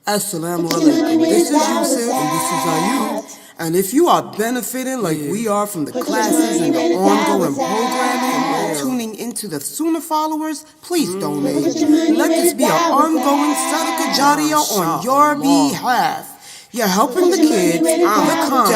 Assalamu alaikum. This is Yusuf and this is Ayub. And if you are benefiting like we are from the classes and the ongoing programming, tuning into the Sunnah followers, please donate. Let this be an ongoing sadaqah jariyah on your behalf. You're helping the kids, the converts,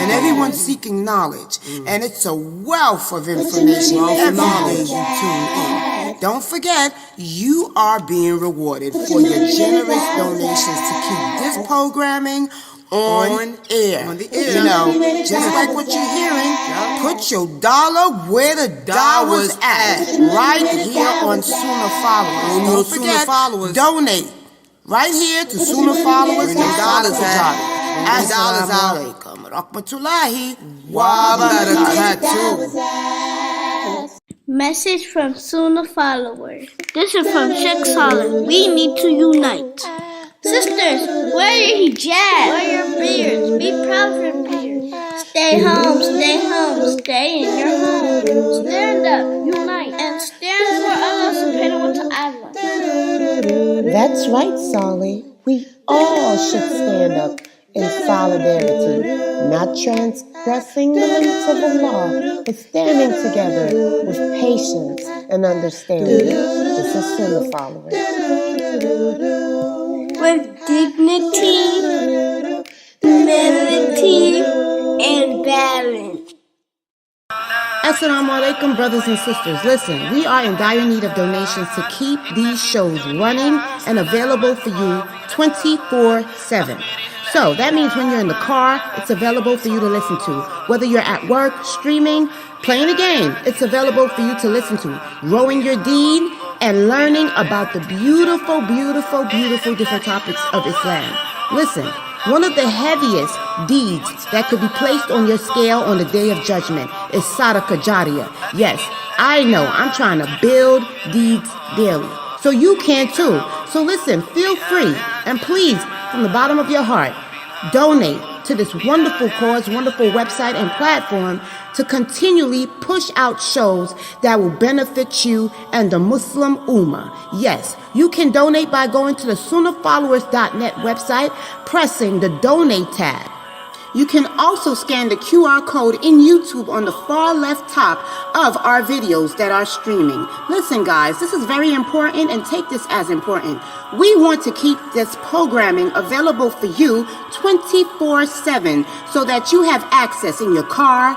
and everyone seeking knowledge. And it's a wealth of information every day you tune in. Don't forget, you are being rewarded for your generous donations to keep this programming on air. You know, just like what you're hearing, put your dollar where the dollar's at. Right here on Sunnahfollowers. Don't forget, donate. Right here to Sunnahfollowers and Assalamu alaikum rahmatullahi wa barakatuh. Message from Sunnahfollowers. This is from Sheikh Saleh. We need to unite. Sisters, wear your hijab. Wear your beards. Be proud of your beards. Stay home, stay in your home. Stand up, unite, and stand for Allah subhanahu wa ta'ala. That's right, Saleh. We all should stand up in solidarity, not transgressing the limits of Allah, but standing together with patience and understanding. This is Sunnahfollowers. With dignity, humility, and balance. Assalamu alaikum, brothers and sisters. Listen, we are in dire need of donations to keep these shows running and available for you 24/7. So that means when you're in the car, it's available for you to listen to. Whether you're at work, streaming, playing a game, it's available for you to listen to. Rowing your deen and learning about the beautiful, beautiful, beautiful different topics of Islam. Listen, one of the heaviest deeds that could be placed on your scale on the Day of Judgment is sadaqah jariyah. Yes, I know, I'm trying to build deeds daily. So you can too. So listen, feel free and please, from the bottom of your heart, donate to this wonderful cause, wonderful website and platform to continually push out shows that will benefit you and the Muslim Ummah. Yes, you can donate by going to the SunnahFollowers.net website, pressing the Donate tab. You can also scan the QR code in YouTube on the far left top of our videos that are streaming. Listen, guys, this is very important, and take this as important. We want to keep this programming available for you 24/7 so that you have access in your car,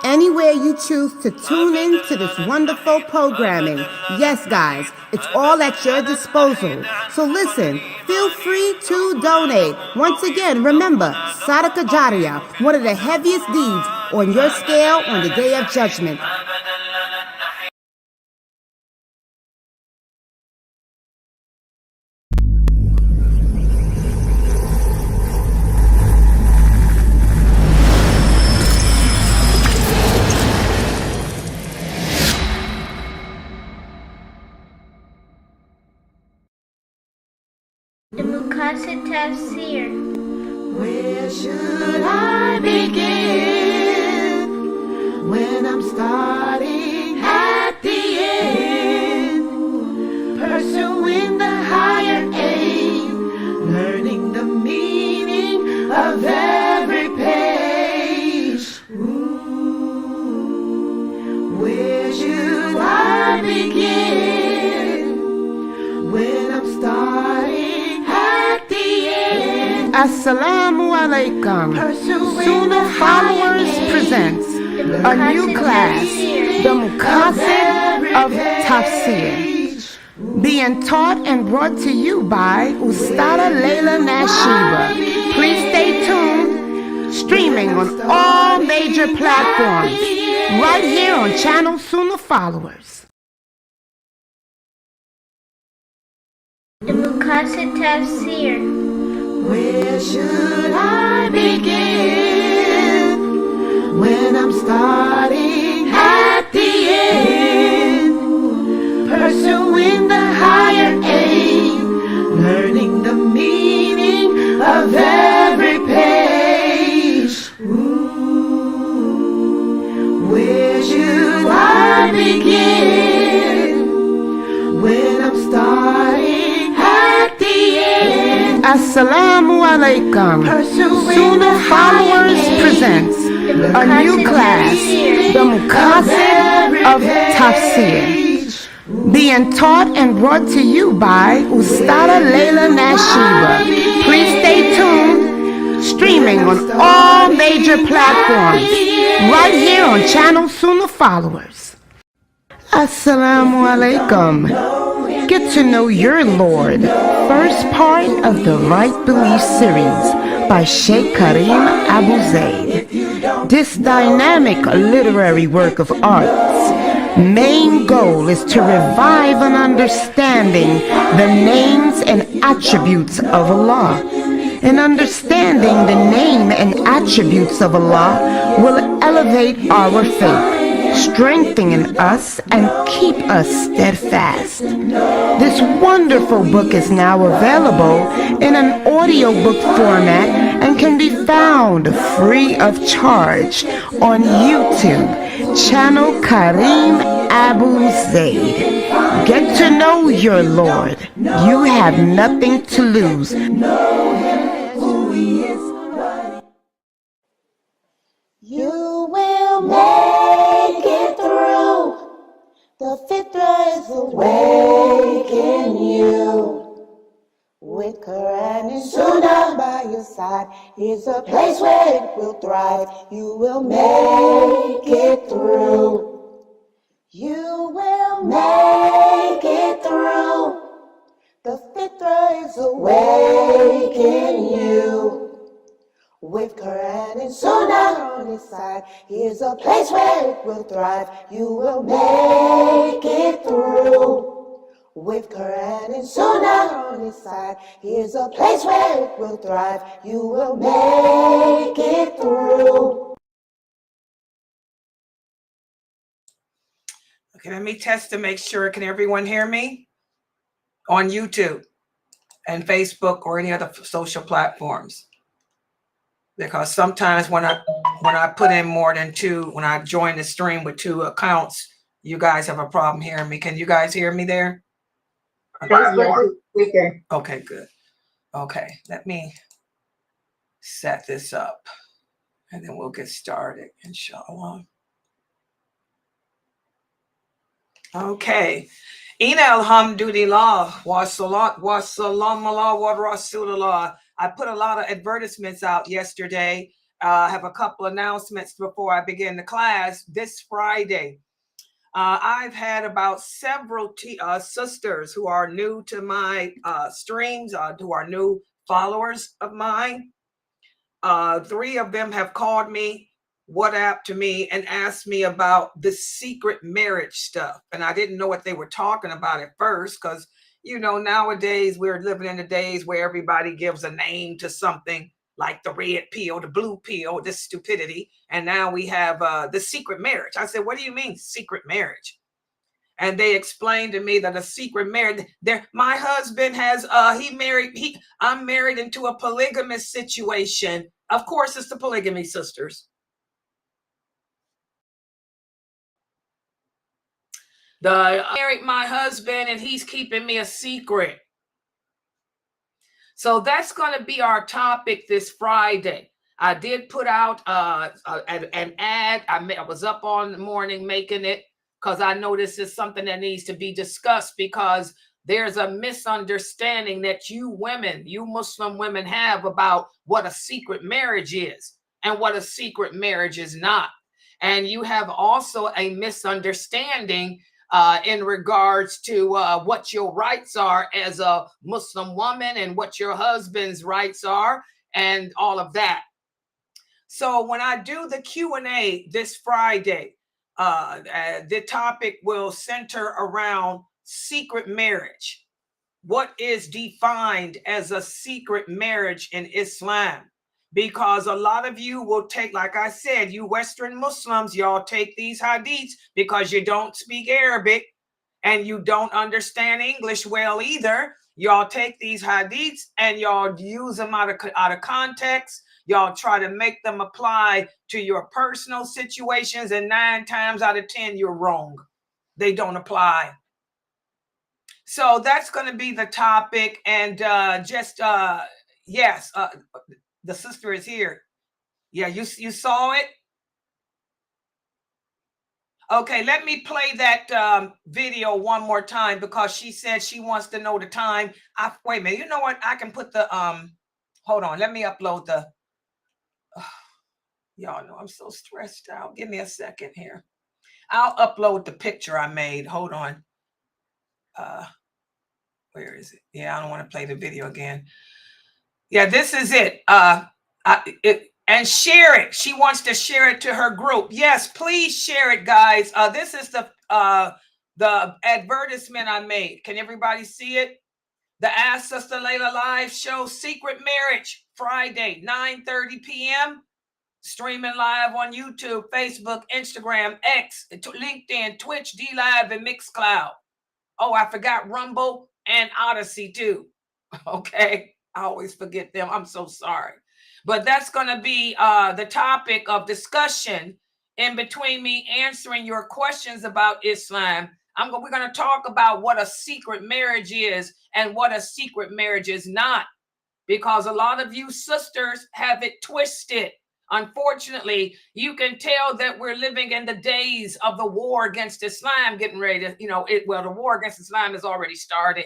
anywhere you choose to tune in to this wonderful programming. Yes, guys, it's all at your disposal. So listen, feel free to donate. Once again, remember, sadaqah jariyah, one of the heaviest deeds on your scale on the Day of Judgment. The Muqasid Tafsir. Where should I begin when I'm starting at the end? Pursuing the higher aim, learning the meaning of every page. Where should I begin when I'm starting? Assalamu alaikum. Sunnahfollowers presents a new class, the Muqasid of Tafsir, being taught and brought to you by Ustada lailanasheeba. Please stay tuned, streaming on all major platforms, right here on channel Sunnahfollowers. The Muqasid Tafsir. Where should I begin when I'm starting at the end? Pursuing the higher aim, learning the meaning of every page. Where should I begin when I'm starting at the end? Assalamu alaikum. Sunnahfollowers presents a new class, the Muqasid of Tafsir, being taught and brought to you by Ustada lailanasheeba. Please stay tuned, streaming on all major platforms, right here on channel Sunnahfollowers. Assalamu alaikum. Get to know your Lord. First part of the Right Belief series by Sheikh Karim Abu Zaid. This dynamic literary work of art's main goal is to revive an understanding the names and attributes of Allah. And understanding the name and attributes of Allah will elevate our faith, strengthen us and keep us steadfast. This wonderful book is now available in an audiobook format and can be found free of charge on YouTube, channel Karim Abu Zaid. Get to know your Lord. You have nothing to lose. You will make it through. The fitra is awake in you. With Quran and Sunnah by your side, is a place where it will thrive. You will make it through. You will make it through. The fitra is awake in you. With Quran and Sunnah on his side, here's a place where it will thrive. You will make it through. With Quran and Sunnah on his side, here's a place where it will thrive. You will make it through. Okay, let me test to make sure. Can everyone hear me? On YouTube and Facebook or any other social platforms? Because sometimes when I put in more than two, when I join the stream with two accounts, you guys have a problem hearing me. Can you guys hear me there? Okay, good. Okay, let me set this up and then we'll get started, inshallah. Okay. Ina alhamdulillah wa salat wa salam ala wa rasulullah. I put a lot of advertisements out yesterday. I have a couple announcements before I begin the class. This Friday, I've had about several sisters who are new to my streams, who are new followers of mine. 3 of them have called me, WhatsApp to me, and asked me about the secret marriage stuff. And I didn't know what they were talking about at first because, you know, nowadays we're living in the days where everybody gives a name to something like the red pill, the blue pill, this stupidity. And now we have the secret marriage. I said, what do you mean secret marriage? And they explained to me that a secret marriage, my husband has, I'm married into a polygamous situation. Of course, it's the polygamy, sisters. I married my husband and he's keeping me a secret. So that's going to be our topic this Friday. I did put out an ad. I was up on the morning making it because I know this is something that needs to be discussed because there's a misunderstanding that you women, you Muslim women have about what a secret marriage is and what a secret marriage is not. And you have also a misunderstanding in regards to what your rights are as a Muslim woman and what your husband's rights are and all of that. So when I do the Q&A this Friday, the topic will center around secret marriage. What is defined as a secret marriage in Islam? Because a lot of you will take, like I said, you Western Muslims, y'all take these hadiths because you don't speak Arabic and you don't understand English well either. Y'all take these hadiths and y'all use them out of context. Y'all try to make them apply to your personal situations, and 9 times out of 10, you're wrong. They don't apply. So that's going to be the topic. And Yes, the sister is here. Yeah, you saw it? Okay, let me play that video one more time because she said she wants to know the time. Wait a minute. You know what? I can put the hold on. Let me upload the y'all know I'm so stressed out. Give me a second here. I'll upload the picture I made. Hold on. Where is it? Yeah, I don't want to play the video again. Yeah, this is it. And share it. She wants to share it to her group. Yes, please share it, guys. This is the advertisement I made. Can everybody see it? The Ask Sister Layla live show, Secret Marriage, Friday, 9:30 p.m. Streaming live on YouTube, Facebook, Instagram, X, LinkedIn, Twitch, DLive, and Mixcloud. Oh, I forgot Rumble and Odyssey too. Okay, I always forget them. I'm so sorry. But that's going to be the topic of discussion in between me answering your questions about Islam. We're going to talk about what a secret marriage is and what a secret marriage is not, because a lot of you sisters have it twisted. Unfortunately, you can tell that we're living in the days of the war against Islam, getting ready to, the war against Islam has already started.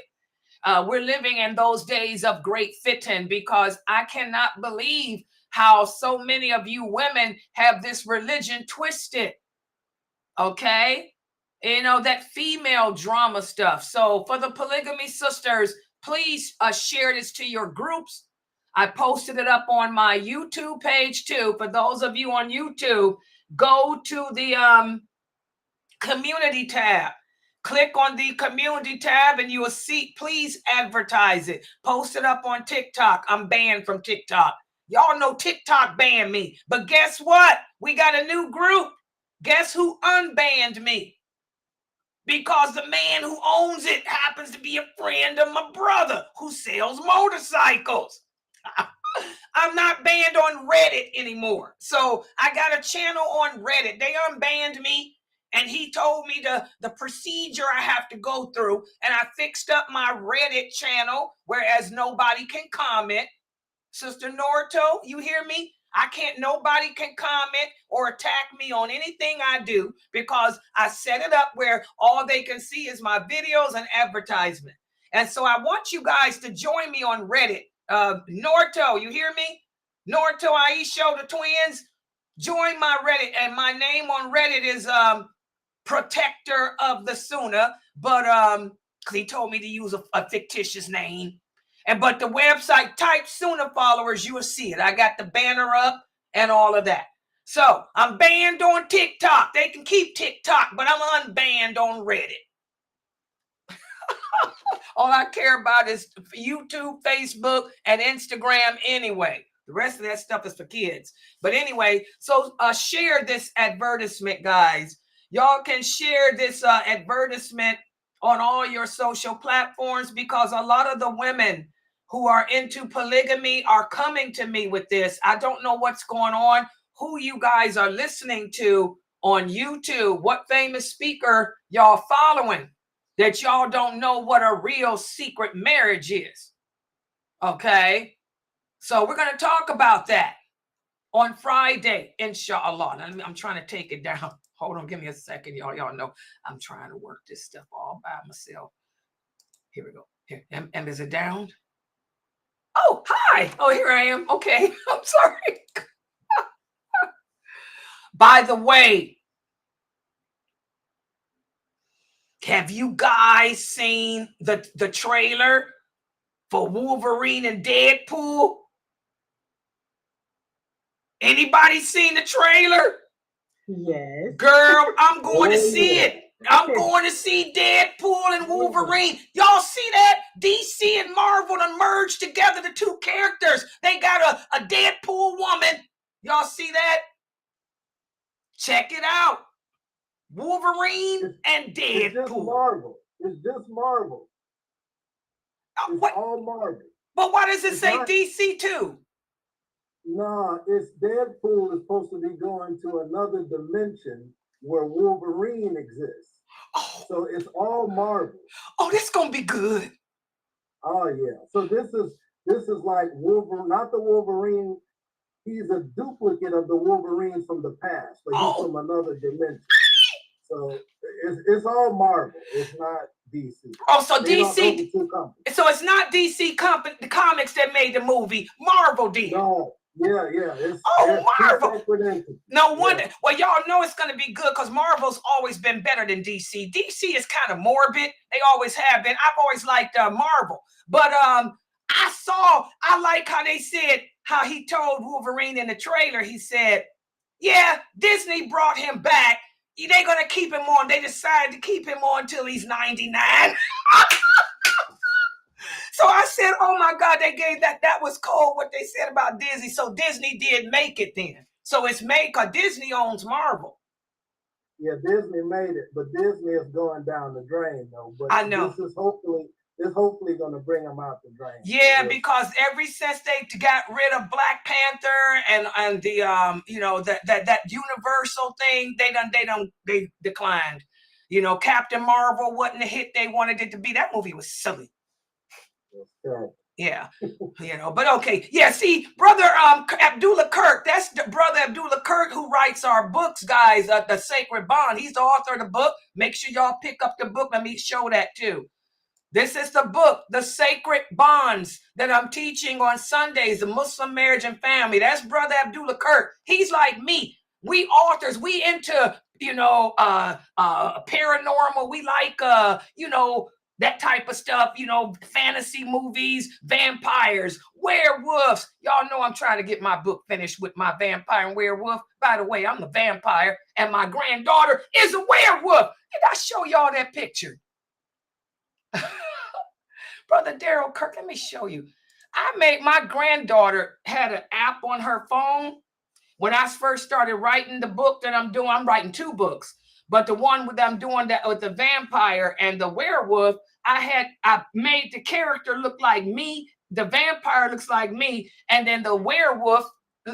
We're living in those days of great fitting, because I cannot believe how so many of you women have this religion twisted. Okay? That female drama stuff. So for the polygamy sisters, please share this to your groups. I posted it up on my YouTube page too. For those of you on YouTube, go to the community tab. Click on the community tab and you will see, please advertise it. Post it up on TikTok. I'm banned from TikTok. Y'all know TikTok banned me. But guess what? We got a new group. Guess who unbanned me? Because the man who owns it happens to be a friend of my brother who sells motorcycles. I'm not banned on Reddit anymore. So I got a channel on Reddit. They unbanned me, and he told me the procedure I have to go through, and I fixed up my Reddit channel, whereas nobody can comment. Sister Norto, you hear me? Nobody can comment or attack me on anything I do, because I set it up where all they can see is my videos and advertisement. And so I want you guys to join me on Reddit. Norto, you hear me? Norto, Aisho, the twins, join my Reddit. And my name on Reddit is Protector of the Sunnah, but because he told me to use a fictitious name. But the website, type Sunnahfollowers, you will see it. I got the banner up and all of that. So I'm banned on TikTok. They can keep TikTok, but I'm unbanned on Reddit. All I care about is YouTube, Facebook, and Instagram anyway. The rest of that stuff is for kids. But anyway, so share this advertisement, guys. Y'all can share this advertisement on all your social platforms, because a lot of the women who are into polygamy are coming to me with this. I don't know what's going on, who you guys are listening to on YouTube, what famous speaker y'all following, that y'all don't know what a real secret marriage is. Okay? So we're going to talk about that on Friday, inshallah. I'm trying to take it down. Hold on, give me a second, y'all. Y'all know I'm trying to work this stuff all by myself. Here we go. Here. And is it down? Oh, hi. Oh, here I am. Okay. I'm sorry. By the way, have you guys seen the trailer for Wolverine and Deadpool? Anybody seen the trailer? Yes. Girl, I'm going to see it. I'm going to see Deadpool and Wolverine. Y'all see that? DC and Marvel to merge together the two characters. They got a Deadpool woman. Y'all see that? Check it out. Wolverine and Deadpool. It's just Marvel. It's just Marvel. It's all Marvel. But why does it say DC too? No, it's Deadpool is supposed to be going to another dimension where Wolverine exists. Oh. So it's all Marvel. Oh, this gonna be good. Oh yeah. So this is This is like Wolverine, not the Wolverine. He's a duplicate of the Wolverine from the past, but he's from another dimension. So it's all Marvel. It's not DC. Oh, so They DC. So it's not DC Comics that made the movie. Marvel did. No. Yeah. It's Marvel. No wonder. Yeah. Well, y'all know it's going to be good because Marvel's always been better than DC. DC is kind of morbid. They always have been. I've always liked Marvel. But I like how they said, how he told Wolverine in the trailer, he said, yeah, Disney brought him back. They're going to keep him on. They decided to keep him on until he's 99. So I said, oh my God, they gave that. That was cold what they said about Disney. So Disney did make it then. So it's made because Disney owns Marvel. Yeah, Disney made it, but Disney is going down the drain though. But I know. This is hopefully going to bring them out the drain. Yeah, because ever since they got rid of Black Panther and the that Universal thing, they declined. Captain Marvel wasn't the hit they wanted it to be. That movie was silly. Okay. Yeah, but okay. Yeah, see, brother Abdullah Kirk, that's the brother Abdullah Kirk who writes our books, guys, The Sacred Bond. He's the author of the book. Make sure y'all pick up the book. Let me show that too. This is the book, The Sacred Bonds, that I'm teaching on Sundays, the Muslim marriage and family. That's brother Abdullah Kirk. He's like me. We authors, we into, paranormal. We like, that type of stuff, fantasy movies, vampires, werewolves. Y'all know I'm trying to get my book finished with my vampire and werewolf. By the way, I'm the vampire and my granddaughter is a werewolf. Did I show y'all that picture? Brother Daryl Kirk, let me show you. My granddaughter had an app on her phone. When I first started writing the book that I'm doing, I'm writing 2 books. But the one that I'm doing that with the vampire and the werewolf, I made the character look like me. The vampire looks like me. And then the werewolf,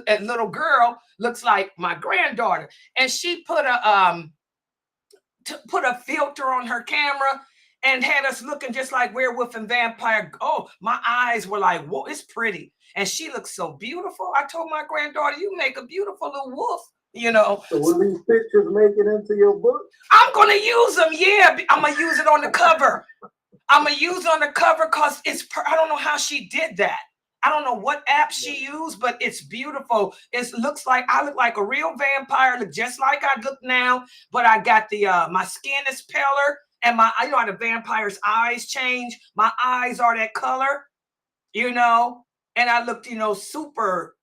a little girl, looks like my granddaughter. And she put a filter on her camera and had us looking just like werewolf and vampire. Oh, my eyes were like, whoa, it's pretty. And she looks so beautiful. I told my granddaughter, you make a beautiful little wolf. So will these pictures make it into your book? I'm going to use them. Yeah, I'm going to use it on the cover. I'm going to use it on the cover because I don't know how she did that. I don't know what app she used, but it's beautiful. It looks like I look like a real vampire, look just like I look now, but I got my skin is paler and how the vampire's eyes change. My eyes are that color, and I looked, super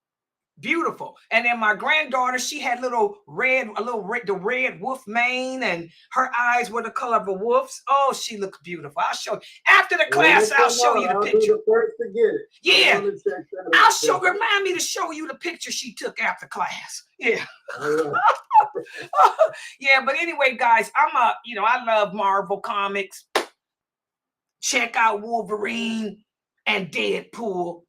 beautiful. And then my granddaughter, she had the red wolf mane, and her eyes were the color of a wolf's. Oh, she looked beautiful. I'll show you after the class. I'll show you the picture. Be the first to get it. Yeah, I'll show. Remind me to show you the picture she took after class. Yeah. Yeah, but anyway, guys, I love Marvel comics. Check out Wolverine and Deadpool.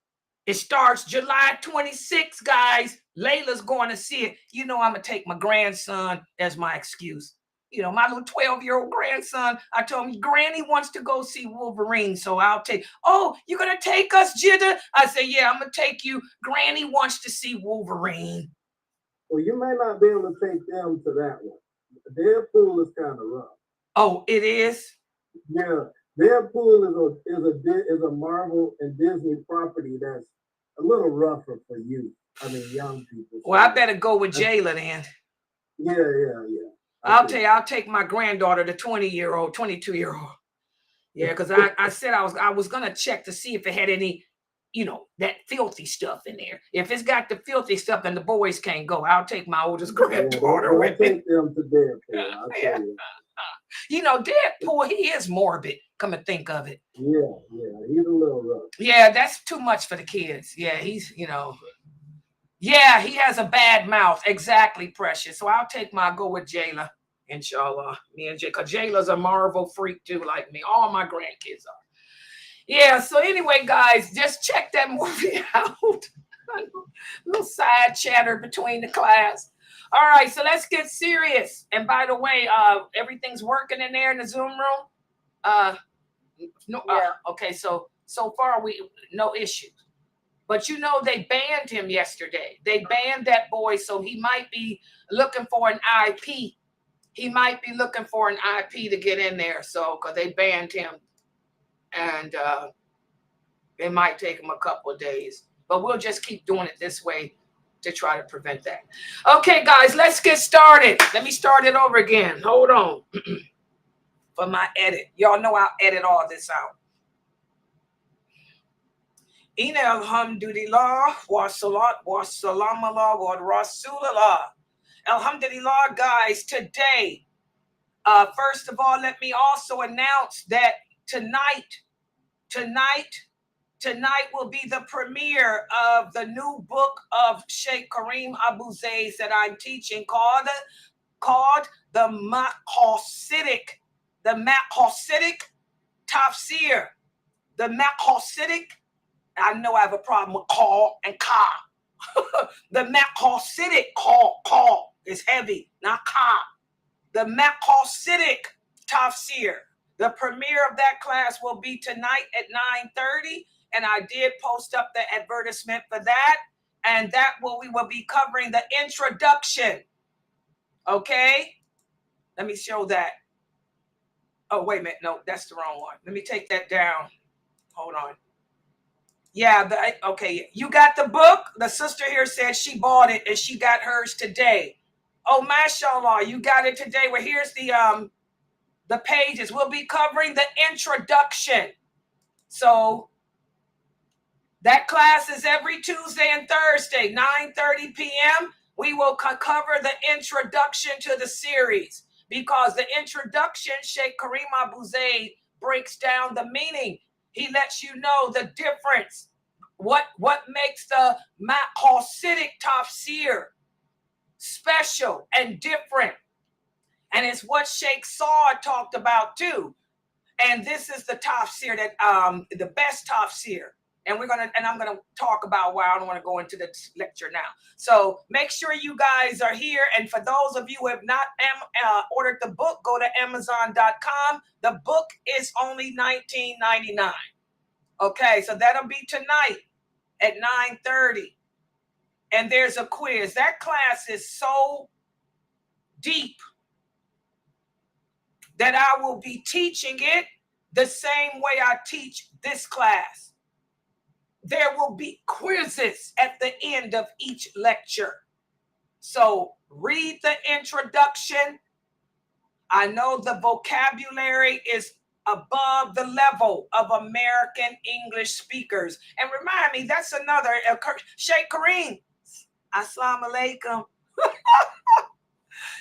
It starts July 26th, guys. Layla's going to see it. I'm going to take my grandson as my excuse. My little 12-year-old grandson, I told him, Granny wants to go see Wolverine, so I'll take. Oh, you're going to take us, Jidda? I said, yeah, I'm going to take you. Granny wants to see Wolverine. Well, you may not be able to take them to that one. Deadpool is kind of rough. Oh, it is? Yeah. Deadpool is a Marvel and Disney property that's a little rougher for you. Young people. Well, I better go with Jayla then. Yeah. I'll take my granddaughter, the 20-year-old, 22-year-old. Yeah, because I said I was gonna check to see if it had any, that filthy stuff in there. If it's got the filthy stuff, then the boys can't go. I'll take my oldest granddaughter with me. Take them to Deadpool. I'll tell you. Deadpool, he is morbid. Come and think of it. Yeah, he's a little rough. Yeah, that's too much for the kids. Yeah, he's, yeah, he has a bad mouth. Exactly, Precious. So I'll go with Jayla, inshallah. Me and Jayla, because Jayla's a Marvel freak too, like me. All my grandkids are. Yeah, so anyway, guys, just check that movie out. Little side chatter between the class. All right, so let's get serious. And by the way, everything's working in there in the Zoom room. Okay, so far no issues. But you know, they banned him yesterday. They banned that boy, so he might be looking for an IP. He might be looking for an IP to get in there. So, because they banned him, and it might take him a couple of days. But we'll just keep doing it this way to try to prevent that. Okay, guys, let's get started. Let me start it over again. Hold on for my edit. Y'all know I'll edit all this out. Inna alhamdulillah wa salat wa salam ala wa rasulallah. Alhamdulillah, guys, today, first of all, let me also announce that tonight will be the premiere of the new book of Sheikh Kareem Abu Zayd that I'm teaching called the Maqasidic Tafsir. The Maqasidic, I know I have a problem with call and ka. The Maqasidic, call is heavy, not ka. The Maqasidic Tafsir. The premiere of that class will be tonight at 9:30, and I did post up the advertisement for that, and we will be covering the introduction. Okay, let me show that. Oh, wait a minute, no, that's the wrong one. Let me take that down. Hold on. Yeah, okay, you got the book. The sister here said she bought it and she got hers today. Oh, mashallah, you got it today. Well, here's the pages. We'll be covering the introduction. So that class is every Tuesday and Thursday, 9:30 p.m. We will cover the introduction to the series, because the introduction, Sheikh Kareem Abu Zayd breaks down the meaning. He lets you know the difference, what makes the Maqasidic Tafsir special and different. And it's what Sheikh Saud talked about too. And this is the tafsir that the best tafsir. And I'm gonna talk about why. I don't want to go into the lecture now. So make sure you guys are here. And for those of you who have not ordered the book, go to Amazon.com. The book is only $19.99. Okay, so that'll be tonight at 9:30. And there's a quiz. That class is so deep that I will be teaching it the same way I teach this class. There will be quizzes at the end of each lecture. So read the introduction. I know the vocabulary is above the level of American English speakers. And remind me, that's another, Sheikh Kareem, Assalamu alaikum.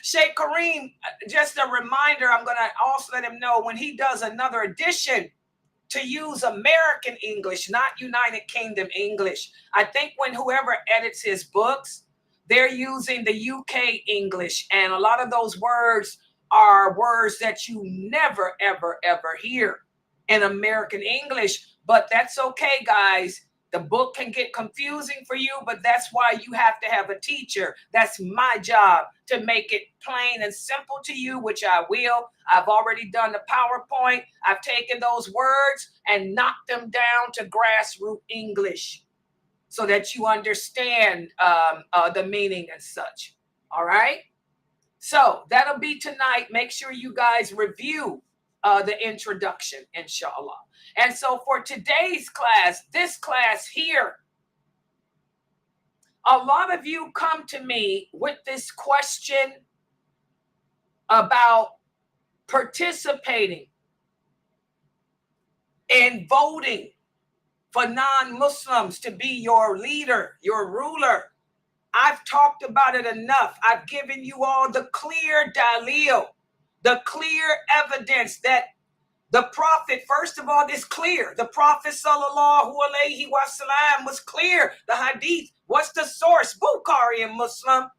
Sheikh Kareem, just a reminder, I'm going to also let him know when he does another edition to use American English, not United Kingdom English. I think when whoever edits his books, they're using the UK English. And a lot of those words are words that you never, ever, ever hear in American English. But that's okay, guys. The book can get confusing for you, but that's why you have to have a teacher. That's my job, to make it plain and simple to you, which I will. I've already done the PowerPoint. I've taken those words and knocked them down to grassroots English so that you understand the meaning and such. All right? So that'll be tonight. Make sure you guys review the introduction, inshallah. And so for today's class, this class here, a lot of you come to me with this question about participating in voting for non-Muslims to be your leader, your ruler. I've talked about it enough. I've given you all the clear dalil, the clear evidence that the Prophet, first of all, is clear. The Prophet sallallahu alaihi wasallam was clear. The hadith, what's the source? Bukhari and Muslim.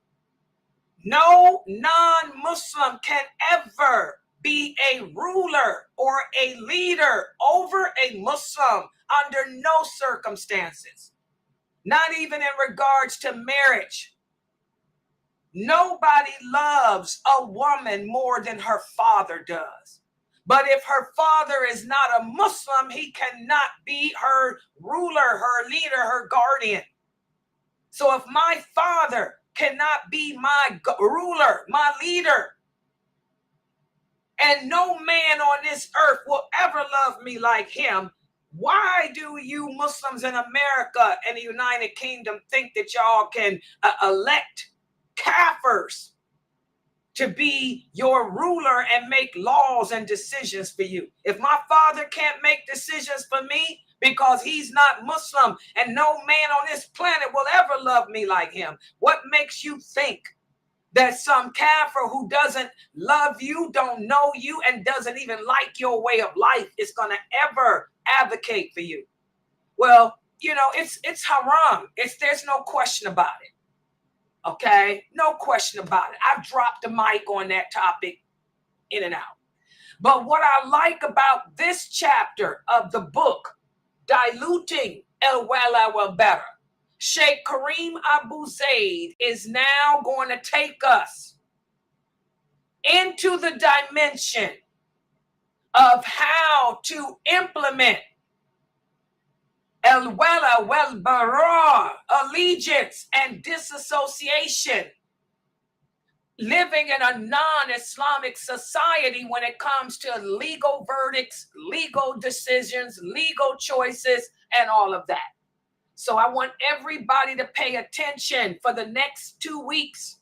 No non-Muslim can ever be a ruler or a leader over a Muslim under no circumstances. Not even in regards to marriage. Nobody loves a woman more than her father does. But if her father is not a Muslim, he cannot be her ruler, her leader, her guardian. So if my father cannot be my ruler, my leader, and no man on this earth will ever love me like him, why do you Muslims in America and the United Kingdom think that y'all can elect kafirs to be your ruler and make laws and decisions for you? If my father can't make decisions for me because he's not Muslim, and no man on this planet will ever love me like him, what makes you think that some kafir who doesn't love you, don't know you, and doesn't even like your way of life is going to ever advocate for you? Well, you know, it's haram. There's no question about it. Okay, no question about it. I've dropped the mic on that topic in and out. But what I like about this chapter of the book, Diluting Al-Bara, Sheikh Kareem Abu Zaid is now going to take us into the dimension of how to implement Al-Bara, allegiance and disassociation, living in a non-Islamic society when it comes to legal verdicts, legal decisions, legal choices, and all of that. So I want everybody to pay attention for the next 2 weeks.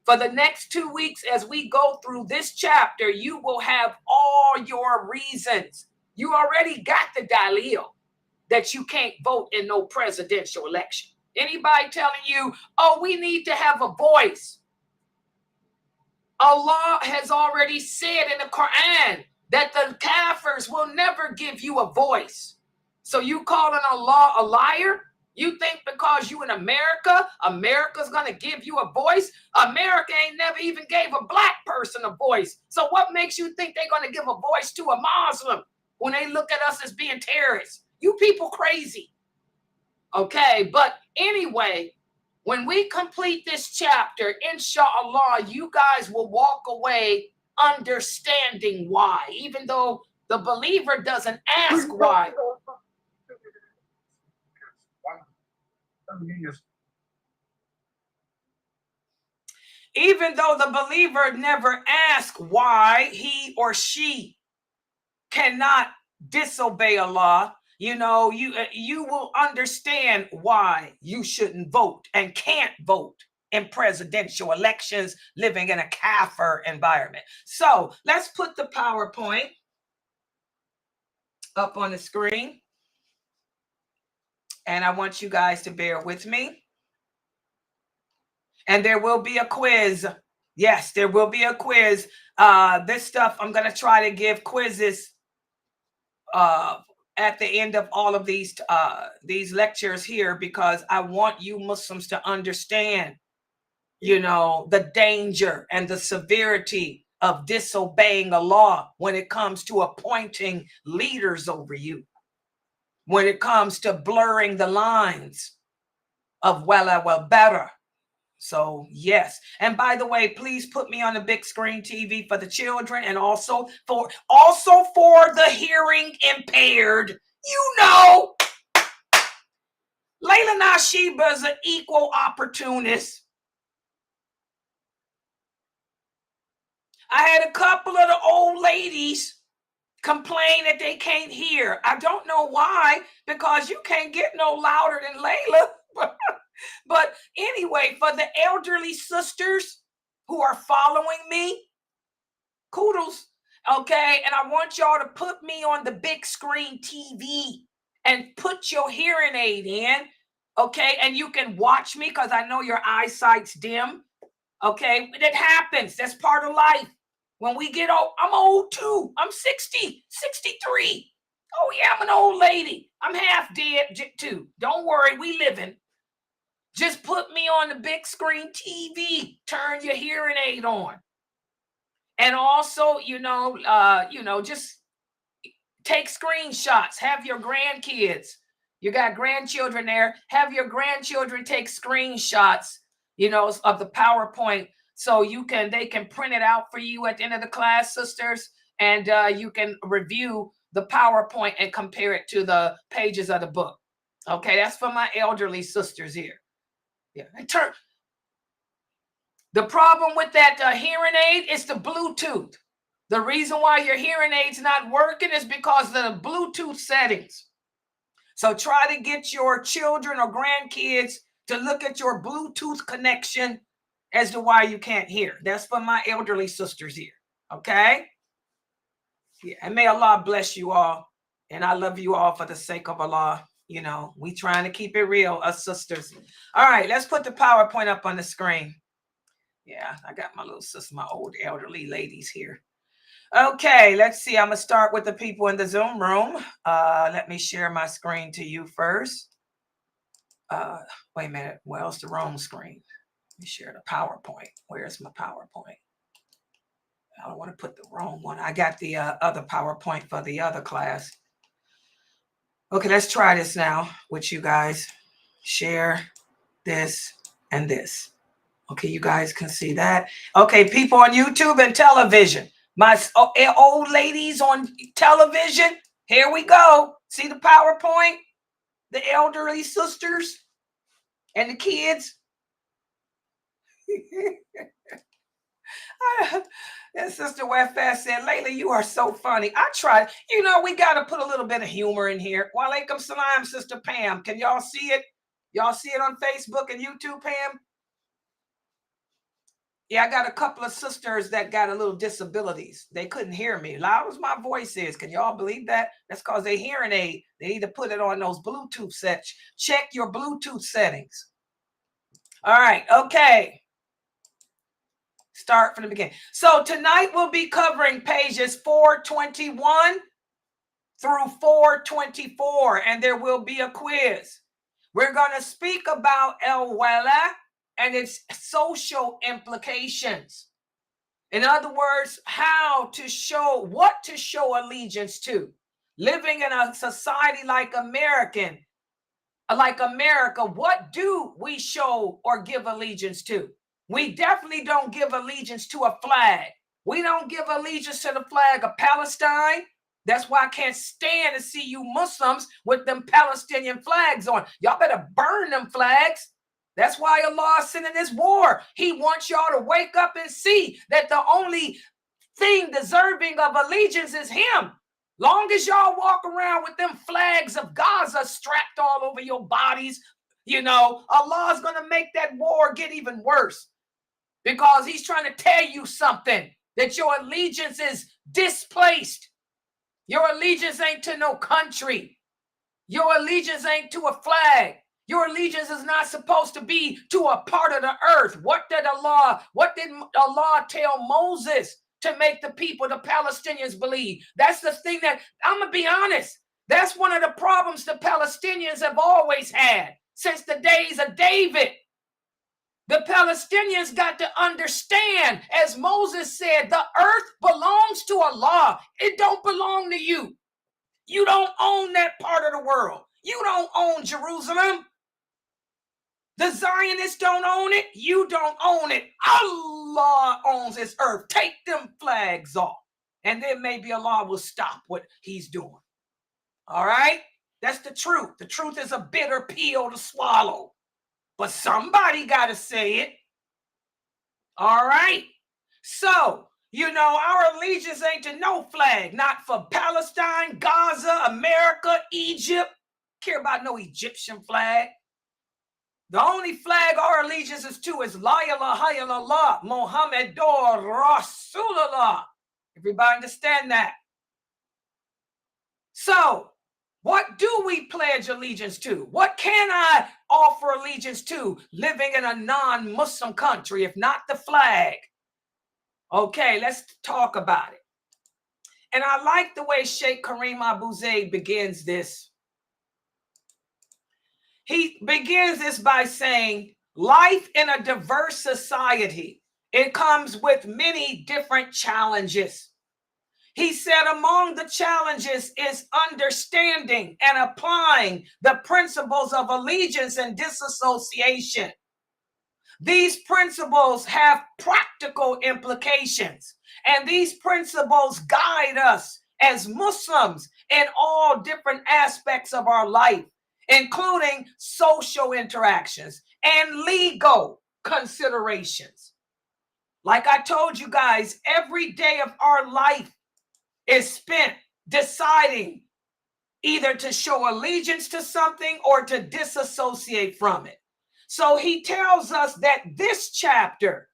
For the next 2 weeks, as we go through this chapter, you will have all your reasons. You already got the dalil that you can't vote in no presidential election. Anybody telling you, oh, we need to have a voice? Allah has already said in the Quran that the kafirs will never give you a voice. So you calling Allah a liar? You think because you in America, America's going to give you a voice? America ain't never even gave a black person a voice. So what makes you think they're going to give a voice to a Muslim when they look at us as being terrorists? You people crazy. Okay, but anyway, when we complete this chapter, inshallah, you guys will walk away understanding why, even though the believer doesn't ask why. Even though the believer never asks why he or she cannot disobey Allah, you know, you will understand why you shouldn't vote and can't vote in presidential elections living in a kafir environment. So let's put the PowerPoint up on the screen. And I want you guys to bear with me. And there will be a quiz. Yes, there will be a quiz. This stuff, I'm going to try to give quizzes at the end of all of these lectures here, because I want you Muslims to understand, you know, the danger and the severity of disobeying Allah when it comes to appointing leaders over you, when it comes to blurring the lines of wala wal bara. So yes, and by the way, please put me on the big screen TV for the children, and also for the hearing impaired. You know, lailanasheeba is an equal opportunist. I had a couple of the old ladies complain that they can't hear. I don't know why, because you can't get no louder than Layla. But anyway, for the elderly sisters who are following me, kudos, okay? And I want y'all to put me on the big screen TV and put your hearing aid in, okay? And you can watch me because I know your eyesight's dim, okay? It happens. That's part of life. When we get old, I'm old too. I'm 60, 63. Oh yeah, I'm an old lady. I'm half dead too. Don't worry, we living. Just put me on the big screen TV. Turn your hearing aid on. And also, just take screenshots. Have your grandkids. You got grandchildren there. Have your grandchildren take screenshots, of the PowerPoint, so they can print it out for you at the end of the class, sisters. and you can review the PowerPoint and compare it to the pages of the book. Okay, that's for my elderly sisters here. Yeah, the problem with that hearing aid is the Bluetooth. The reason why your hearing aid's not working is because of the Bluetooth settings. So try to get your children or grandkids to look at your Bluetooth connection as to why you can't hear. That's for my elderly sisters here. Okay? Yeah, and may Allah bless you all. And I love you all for the sake of Allah. You know, we trying to keep it real, us sisters. All right, let's put the PowerPoint up on the screen. Yeah, I got my little sister, my old elderly ladies here. Okay, let's see. I'm going to start with the people in the Zoom room. Let me share my screen to you first. Wait a minute. Where's the wrong screen? Let me share the PowerPoint. Where's my PowerPoint? I don't want to put the wrong one. I got the other PowerPoint for the other class. Okay, let's try this now with you guys. Share this and this. Okay, you guys can see that. Okay, people on YouTube and television. My old ladies on television. Here we go. See the PowerPoint? The elderly sisters and the kids. And Sister Wefast said, Layla, you are so funny. I tried. You know, we got to put a little bit of humor in here. Walaikum salam, Sister Pam. Can y'all see it? Y'all see it on Facebook and YouTube, Pam? Yeah, I got a couple of sisters that got a little disabilities. They couldn't hear me. Loud as my voice is. Can y'all believe that? That's because they hearing aid. They need to put it on those Bluetooth sets. Check your Bluetooth settings. All right. Okay. Start from the beginning. So tonight we'll be covering pages 421 through 424, and there will be a quiz. We're going to speak about Al-Wala and its social implications. In other words, what to show allegiance to. Living in a society like America, what do we show or give allegiance to? We definitely don't give allegiance to a flag. We don't give allegiance to the flag of Palestine. That's why I can't stand to see you Muslims with them Palestinian flags on. Y'all better burn them flags. That's why Allah is sending this war. He wants y'all to wake up and see that the only thing deserving of allegiance is him. Long as y'all walk around with them flags of Gaza strapped all over your bodies, you know, Allah is going to make that war get even worse. Because he's trying to tell you something, that your allegiance is displaced. Your allegiance ain't to no country. Your allegiance ain't to a flag. Your allegiance is not supposed to be to a part of the earth. What did Allah tell Moses to make the people, the Palestinians, believe? That's the thing that, I'm going to be honest, that's one of the problems the Palestinians have always had since the days of David. The Palestinians got to understand, as Moses said, the earth belongs to Allah. It don't belong to you. You don't own that part of the world. You don't own Jerusalem. The Zionists don't own it. You don't own it. Allah owns this earth. Take them flags off. And then maybe Allah will stop what he's doing. All right? That's the truth. The truth is a bitter pill to swallow. But somebody got to say it. All right. So, you know, our allegiance ain't to no flag. Not for Palestine, Gaza, America, Egypt. Care about no Egyptian flag. The only flag our allegiance is to is La ilaha illallah, Muhammadur Rasulullah. Everybody understand that? So, what do we pledge allegiance to? What can I offer allegiance to living in a non-Muslim country, if not the flag? Okay, let's talk about it. And I like the way Sheikh Kareem Abu Zayd begins this. He begins this by saying, life in a diverse society, it comes with many different challenges. He said among the challenges is understanding and applying the principles of allegiance and disassociation. These principles have practical implications, and these principles guide us as Muslims in all different aspects of our life, including social interactions and legal considerations. Like I told you guys, every day of our life is spent deciding either to show allegiance to something or to disassociate from it. So he tells us that in this chapter,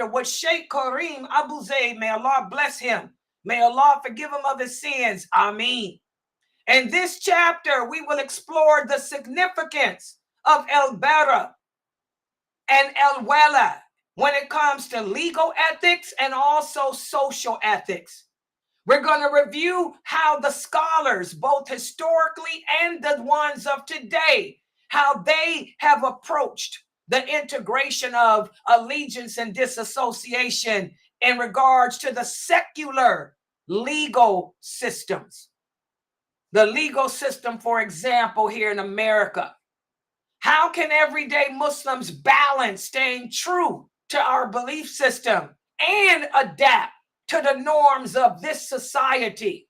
what Sheikh Kareem Abu Zayd, may Allah bless him, may Allah forgive him of his sins, Ameen. In this chapter, we will explore the significance of Al-Bara and Al-Wala when it comes to legal ethics and also social ethics. We're going to review how the scholars, both historically and the ones of today, how they have approached the integration of allegiance and disassociation in regards to the secular legal systems. The legal system, for example, here in America. How can everyday Muslims balance staying true to our belief system and adapt to the norms of this society,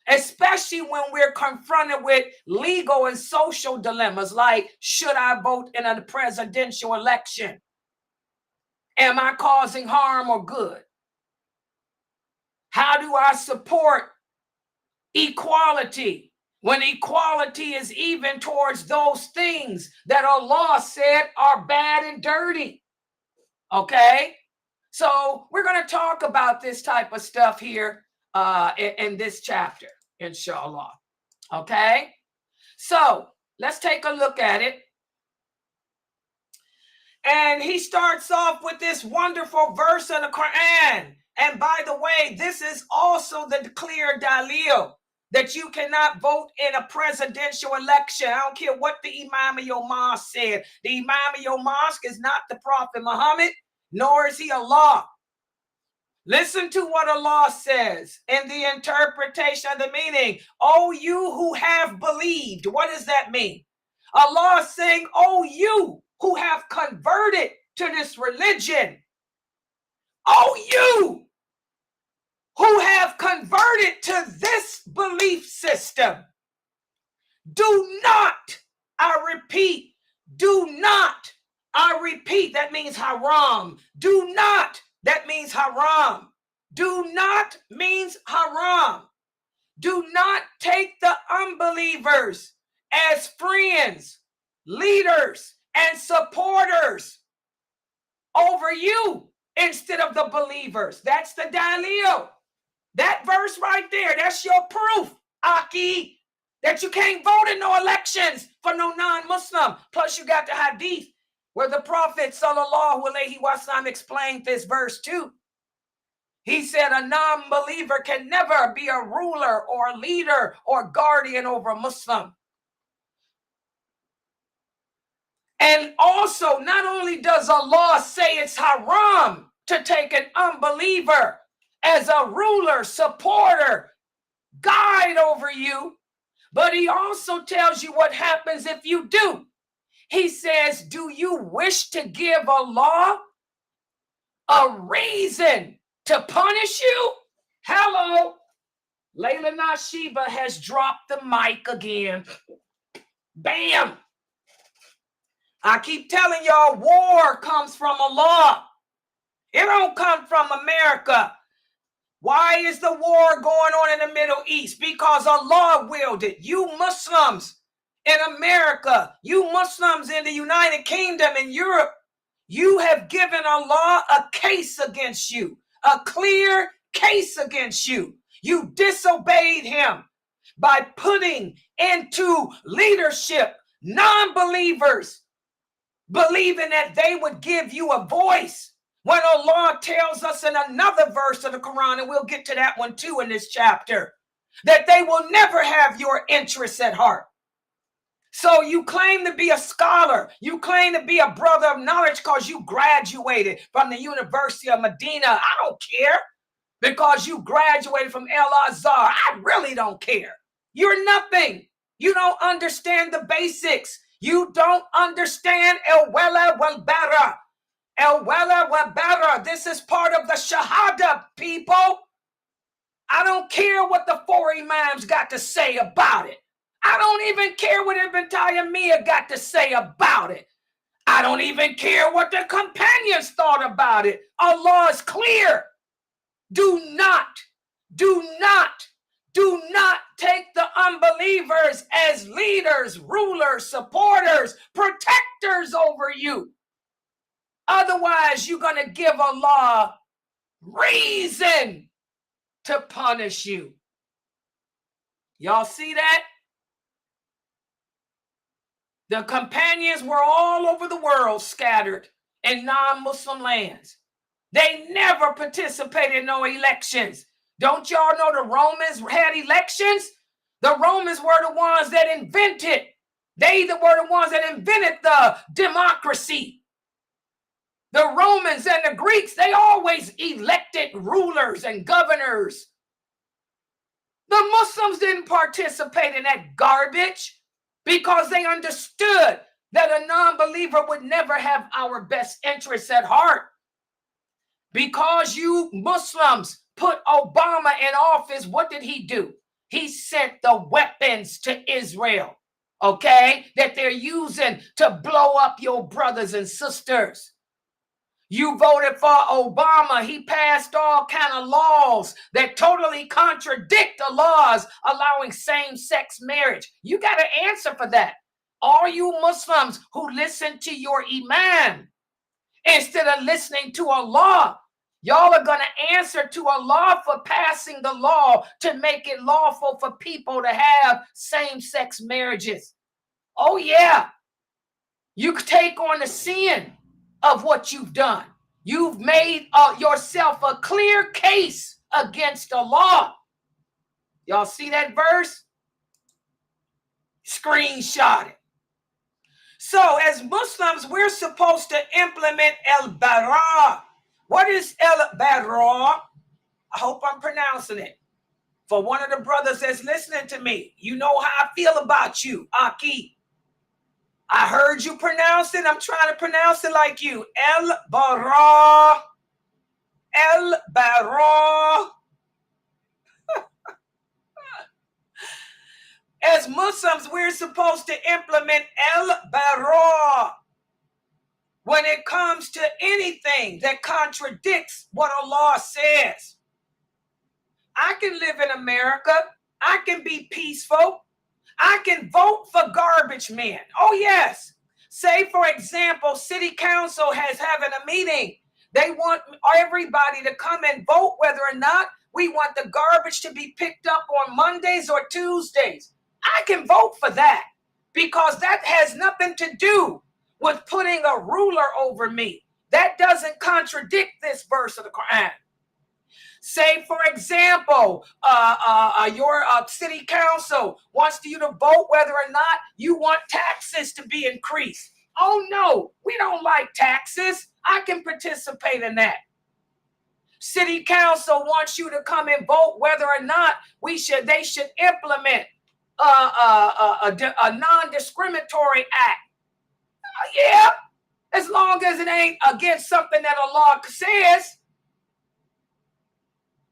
especially when we're confronted with legal and social dilemmas like, should I vote in a presidential election? Am I causing harm or good? How do I support equality when equality is even towards those things that Allah said are bad and dirty? Okay? So we're going to talk about this type of stuff here in this chapter, inshallah. Okay? So let's take a look at it. And he starts off with this wonderful verse of the Quran. And by the way, this is also the clear dalil that you cannot vote in a presidential election. I don't care what the Imam of your mosque said. The Imam of your mosque is not the Prophet Muhammad, nor is he Allah. Listen to what Allah says in the interpretation of the meaning. Oh, you who have believed. What does that mean? Allah is saying, oh, you who have converted to this religion. Oh, you who have converted to this belief system. Do not, I repeat, do not, I repeat, that means haram. Do not, that means haram. Do not means haram. Do not take the unbelievers as friends, leaders, and supporters over you instead of the believers. That's the dalil. That verse right there, that's your proof, Aki, that you can't vote in no elections for no non-Muslim. Plus you got the hadith where the Prophet sallallahu alaihi wasallam explained this verse too. He said a non-believer can never be a ruler or a leader or guardian over a Muslim. And also, not only does Allah say it's haram to take an unbeliever as a ruler, supporter, guide over you, but he also tells you what happens if you do. He says, do you wish to give Allah a reason to punish you? Hello. Lailanasheeba has dropped the mic again. Bam. I keep telling y'all, war comes from Allah. It don't come from America. Why is the war going on in the Middle East? Because Allah willed it. You Muslims in America, you Muslims in the United Kingdom and Europe, you have given Allah a case against you, a clear case against you. You disobeyed him by putting into leadership non-believers, believing that they would give you a voice. When Allah tells us in another verse of the Quran, and we'll get to that one too in this chapter, that they will never have your interests at heart. So you claim to be a scholar. You claim to be a brother of knowledge because you graduated from the University of Medina. I don't care. Because you graduated from Al-Azhar. I really don't care. You're nothing. You don't understand the basics. You don't understand Al-Wala wal-Bara. Al-Wala wal-Bara. This is part of the Shahada, people. I don't care what the 4 Imams got to say about it. I don't even care what Ibn Taymiyyah got to say about it. I don't even care what the companions thought about it. Allah is clear. Do not take the unbelievers as leaders, rulers, supporters, protectors over you. Otherwise, you're going to give Allah reason to punish you. Y'all see that? The companions were all over the world, scattered in non-Muslim lands. They never participated in no elections. Don't y'all know the Romans had elections? The Romans were the ones that invented. They were the ones that invented the democracy. The Romans and the Greeks, they always elected rulers and governors. The Muslims didn't participate in that garbage because they understood that a non-believer would never have our best interests at heart. Because you Muslims put Obama in office, what did he do? He sent the weapons to Israel, okay, that they're using to blow up your brothers and sisters. You voted for Obama. He passed all kind of laws that totally contradict the laws allowing same-sex marriage. You got to answer for that. All you Muslims who listen to your imam instead of listening to Allah, y'all are going to answer to Allah for passing the law to make it lawful for people to have same-sex marriages. Oh, yeah. You could take on the sin of what you've done. You've made yourself a clear case against Allah. Y'all see that verse? Screenshot it. So as Muslims, we're supposed to implement Al-Bara. What is Al-Bara? I hope I'm pronouncing it. For one of the brothers that's listening to me, you know how I feel about you, Aki. I heard you pronounce it. I'm trying to pronounce it like you. Al-Bara. Al-Bara. As Muslims, we're supposed to implement Al-Bara when it comes to anything that contradicts what Allah says. I can live in America. I can be peaceful. I can vote for garbage men. Oh, yes. Say, for example, city council has having a meeting. They want everybody to come and vote whether or not we want the garbage to be picked up on Mondays or Tuesdays. I can vote for that because that has nothing to do with putting a ruler over me. That doesn't contradict this verse of the Quran. Say, for example, your city council wants you to vote whether or not you want taxes to be increased. Oh, no, we don't like taxes. I can participate in that. City council wants you to come and vote whether or not they should implement a non-discriminatory act. Yeah, as long as it ain't against something that Allah says.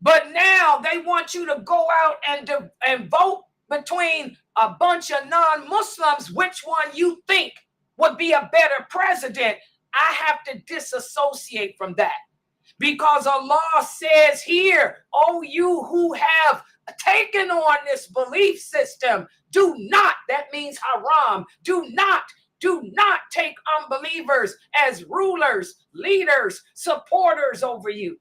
But now they want you to go out and vote between a bunch of non-Muslims, which one you think would be a better president. I have to disassociate from that because Allah says here, oh, you who have taken on this belief system, do not, that means haram, do not take unbelievers as rulers, leaders, supporters over you.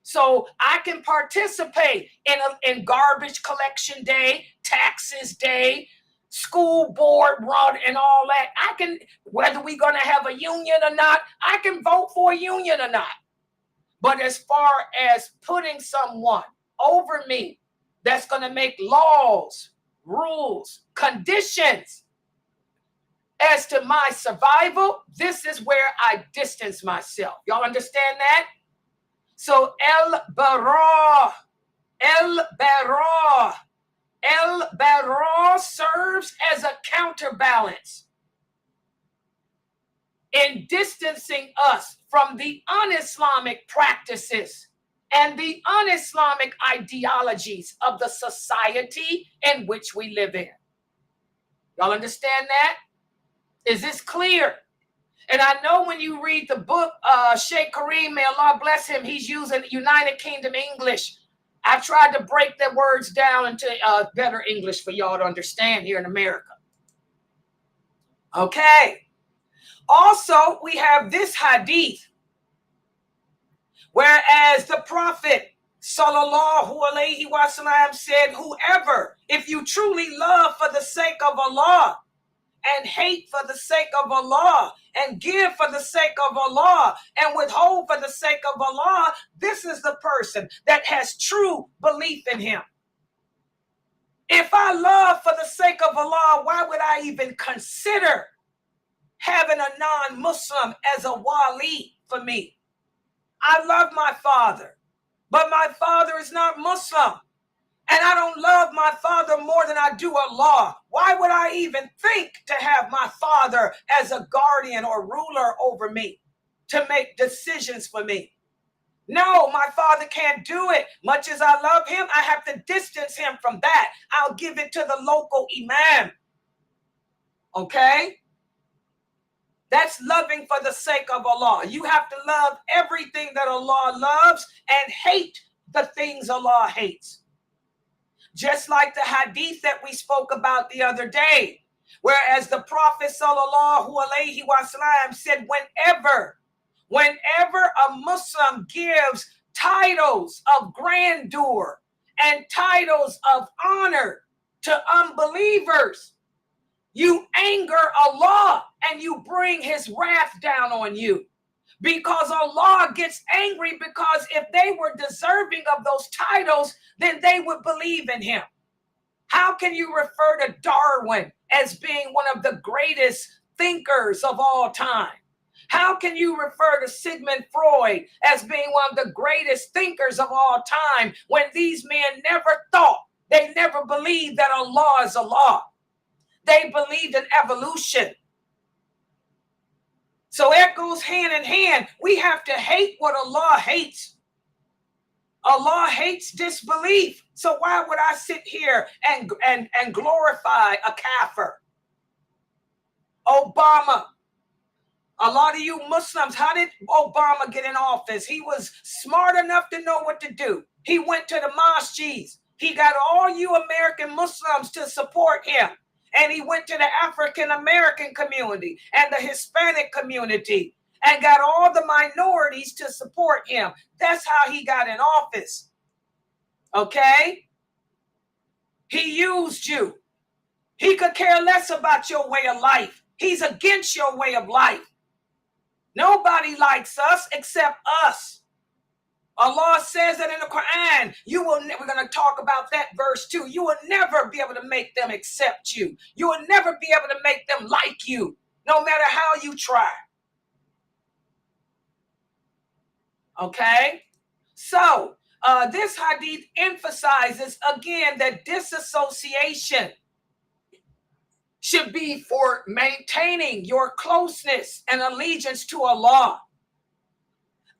So I can participate in garbage collection day, taxes day, school board run and all that. I can, whether we're going to have a union or not, I can vote for a union or not. But as far as putting someone over me that's going to make laws, rules, conditions as to my survival, this is where I distance myself. Y'all understand that? So Al-Bara serves as a counterbalance in distancing us from the un-Islamic practices and the un-Islamic ideologies of the society in which we live in. Y'all understand that? Is this clear? And I know when you read the book, Sheikh Kareem, may Allah bless him, he's using United Kingdom English. I tried to break the words down into better English for y'all to understand here in America. Okay. Also, we have this hadith, whereas the Prophet sallallahu alaihi wasallam said, whoever, if you truly love for the sake of Allah and hate for the sake of Allah and give for the sake of Allah and withhold for the sake of Allah, this is the person that has true belief in him. If I love for the sake of Allah, why would I even consider having a non-Muslim as a wali for me? I love my father, but my father is not Muslim. And I don't love my father more than I do Allah. Why would I even think to have my father as a guardian or ruler over me to make decisions for me? No, my father can't do it. Much as I love him, I have to distance him from that. I'll give it to the local imam. Okay? That's loving for the sake of Allah. You have to love everything that Allah loves and hate the things Allah hates. Just like the hadith that we spoke about the other day, whereas the Prophet sallallahu alaihi wasallam said, whenever a Muslim gives titles of grandeur and titles of honor to unbelievers, you anger Allah and you bring his wrath down on you. Because Allah gets angry, because if they were deserving of those titles, then they would believe in him. How can you refer to Darwin as being one of the greatest thinkers of all time? How can you refer to Sigmund Freud as being one of the greatest thinkers of all time when these men never thought, they never believed that Allah is Allah? They believed in evolution. So it goes hand in hand. We have to hate what Allah hates. Allah hates disbelief. So why would I sit here and glorify a kafir? Obama. A lot of you Muslims, how did Obama get in office? He was smart enough to know what to do. He went to the mosques. He got all you American Muslims to support him. And he went to the African American community and the Hispanic community and got all the minorities to support him. That's how he got in office. Okay? He used you. He could care less about your way of life. He's against your way of life. Nobody likes us except us. Allah says that in the Quran. We're going to talk about that verse too. You will never be able to make them accept you. You will never be able to make them like you, no matter how you try. Okay? So, this hadith emphasizes again that disassociation should be for maintaining your closeness and allegiance to Allah.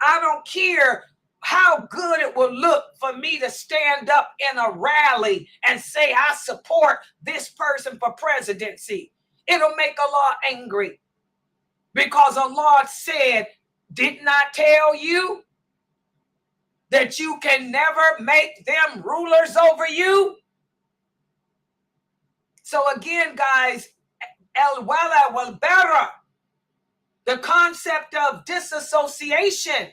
I don't care how good it will look for me to stand up in a rally and say I support this person for presidency. It'll make Allah angry because Allah said, didn't I tell you that you can never make them rulers over you? So again, guys, Al-Bara, the concept of disassociation,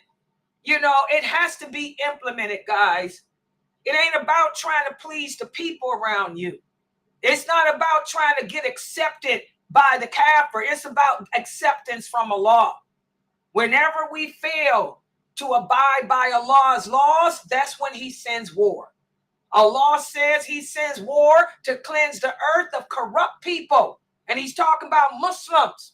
it has to be implemented, guys. It ain't about trying to please the people around you. It's not about trying to get accepted by the kafir. It's about acceptance from Allah. Whenever we fail to abide by Allah's laws, that's when he sends war. Allah says he sends war to cleanse the earth of corrupt people. And he's talking about Muslims.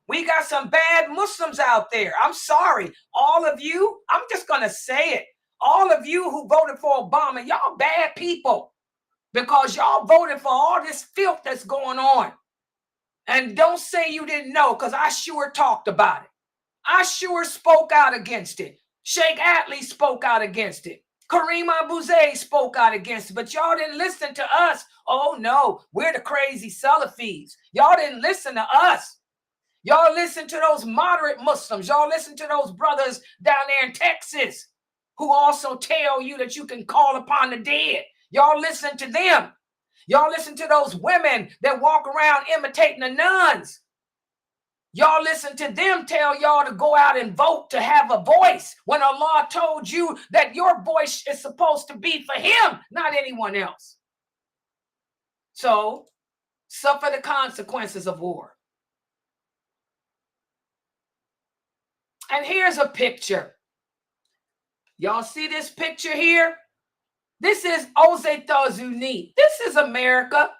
We got some bad Muslims out there. I'm sorry. All of you, I'm just going to say it. All of you who voted for Obama, y'all bad people because y'all voted for all this filth that's going on. And don't say you didn't know, because I sure talked about it. I sure spoke out against it. Sheikh Atlee spoke out against it. Kareem Abu-Zayd spoke out against it. But y'all didn't listen to us. Oh no, we're the crazy Salafis. Y'all didn't listen to us. Y'all listen to those moderate Muslims. Y'all listen to those brothers down there in Texas who also tell you that you can call upon the dead. Y'all listen to them. Y'all listen to those women that walk around imitating the nuns. Y'all listen to them tell y'all to go out and vote to have a voice when Allah told you that your voice is supposed to be for him, not anyone else. So, suffer the consequences of war. And here's a picture. Y'all see this picture here? This is aux États-Unis. This is America.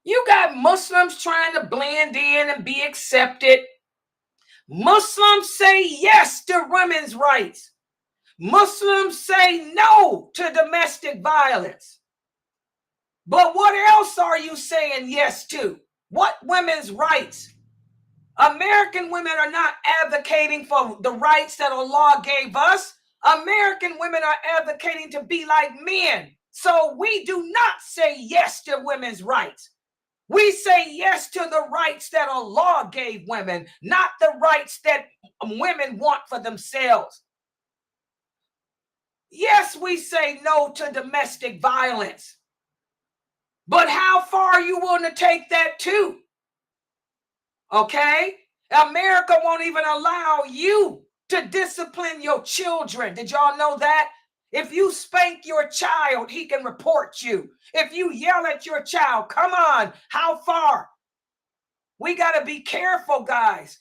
You got Muslims trying to blend in and be accepted. Muslims say yes to women's rights. Muslims say no to domestic violence. But what else are you saying yes to? What women's rights? American women are not advocating for the rights that Allah gave us. American women are advocating to be like men. So we do not say yes to women's rights. We say yes to the rights that Allah gave women, not the rights that women want for themselves. Yes, we say no to domestic violence. But how far are you willing to take that too? Okay? America won't even allow you to discipline your children. Did y'all know that? If you spank your child, he can report you. If you yell at your child, come on, how far? We got to be careful, guys.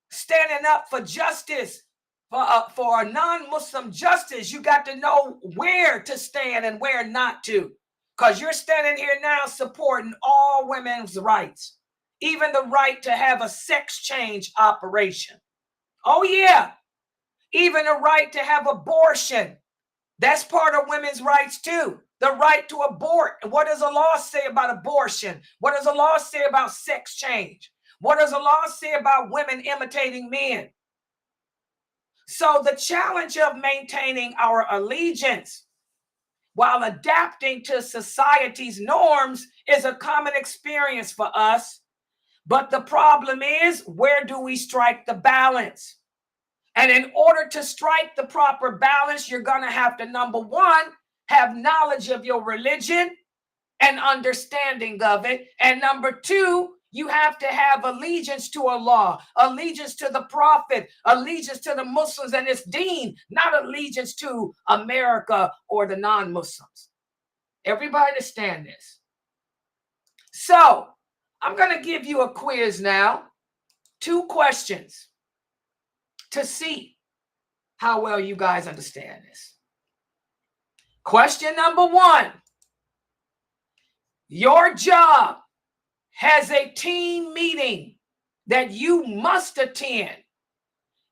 Standing up for justice, for a non-Muslim justice, you got to know where to stand and where not to. Because you're standing here now supporting all women's rights, even the right to have a sex change operation. Oh, yeah. Even the right to have abortion. That's part of women's rights, too. The right to abort. And what does Allah say about abortion? What does Allah say about sex change? What does Allah say about women imitating men? So the challenge of maintaining our allegiance while adapting to society's norms is a common experience for us. But the problem is, where do we strike the balance? And in order to strike the proper balance, you're going to have to, number one, have knowledge of your religion and understanding of it. And number two, you have to have allegiance to Allah, allegiance to the Prophet, allegiance to the Muslims and its deen, not allegiance to America or the non-Muslims. Everybody understand this? So I'm going to give you a quiz now, 2 questions to see how well you guys understand this. Question number 1. Your job has a team meeting that you must attend,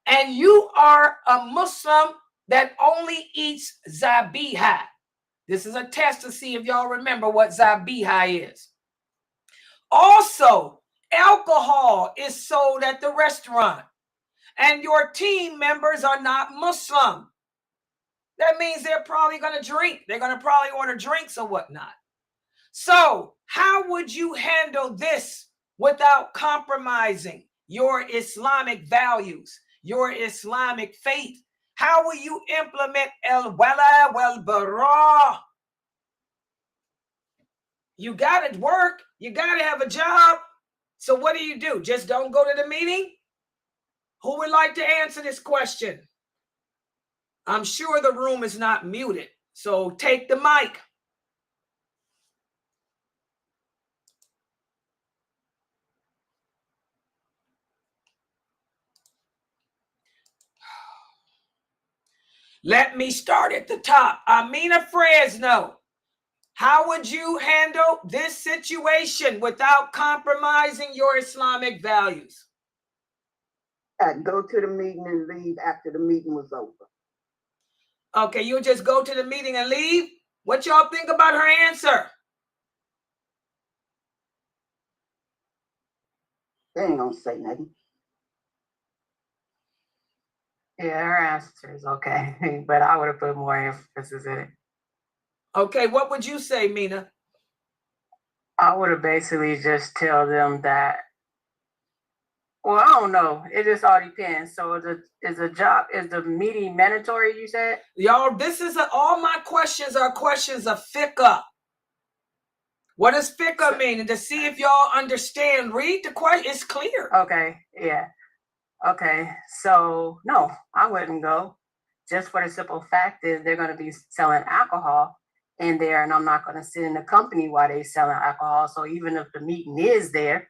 and you are a Muslim that only eats zabiha. This is a test to see if y'all remember what zabiha is. Also, alcohol is sold at the restaurant, and your team members are not Muslim. That means they're probably going to drink. They're going to probably order drinks or whatnot. So how would you handle this without compromising your Islamic values, your Islamic faith? How will you implement Al-Wala wal-Bara? You got to work. You got to have a job. So what do? Just don't go to the meeting? Who would like to answer this question? I'm sure the room is not muted, so take the mic. Let me start at the top. Amina Fresno, how would you handle this situation without compromising your Islamic values? I'd go to the meeting and leave after the meeting was over. Okay, you'll just go to the meeting and leave? What y'all think about her answer? They ain't gonna say nothing. Yeah, her answer is okay, but I would have put more emphasis in it. Okay, what would you say, Mina? I would have basically just tell them that, well, I don't know. It just all depends. So is the meeting mandatory, you said? Y'all, this is all my questions are questions of fiqh. What does fiqh mean? And to see if y'all understand, read the question. It's clear. Okay, yeah. Okay, so no, I wouldn't go. Just for the simple fact is they're going to be selling alcohol in there, and I'm not going to sit in the company while they're selling alcohol. So even if the meeting is there,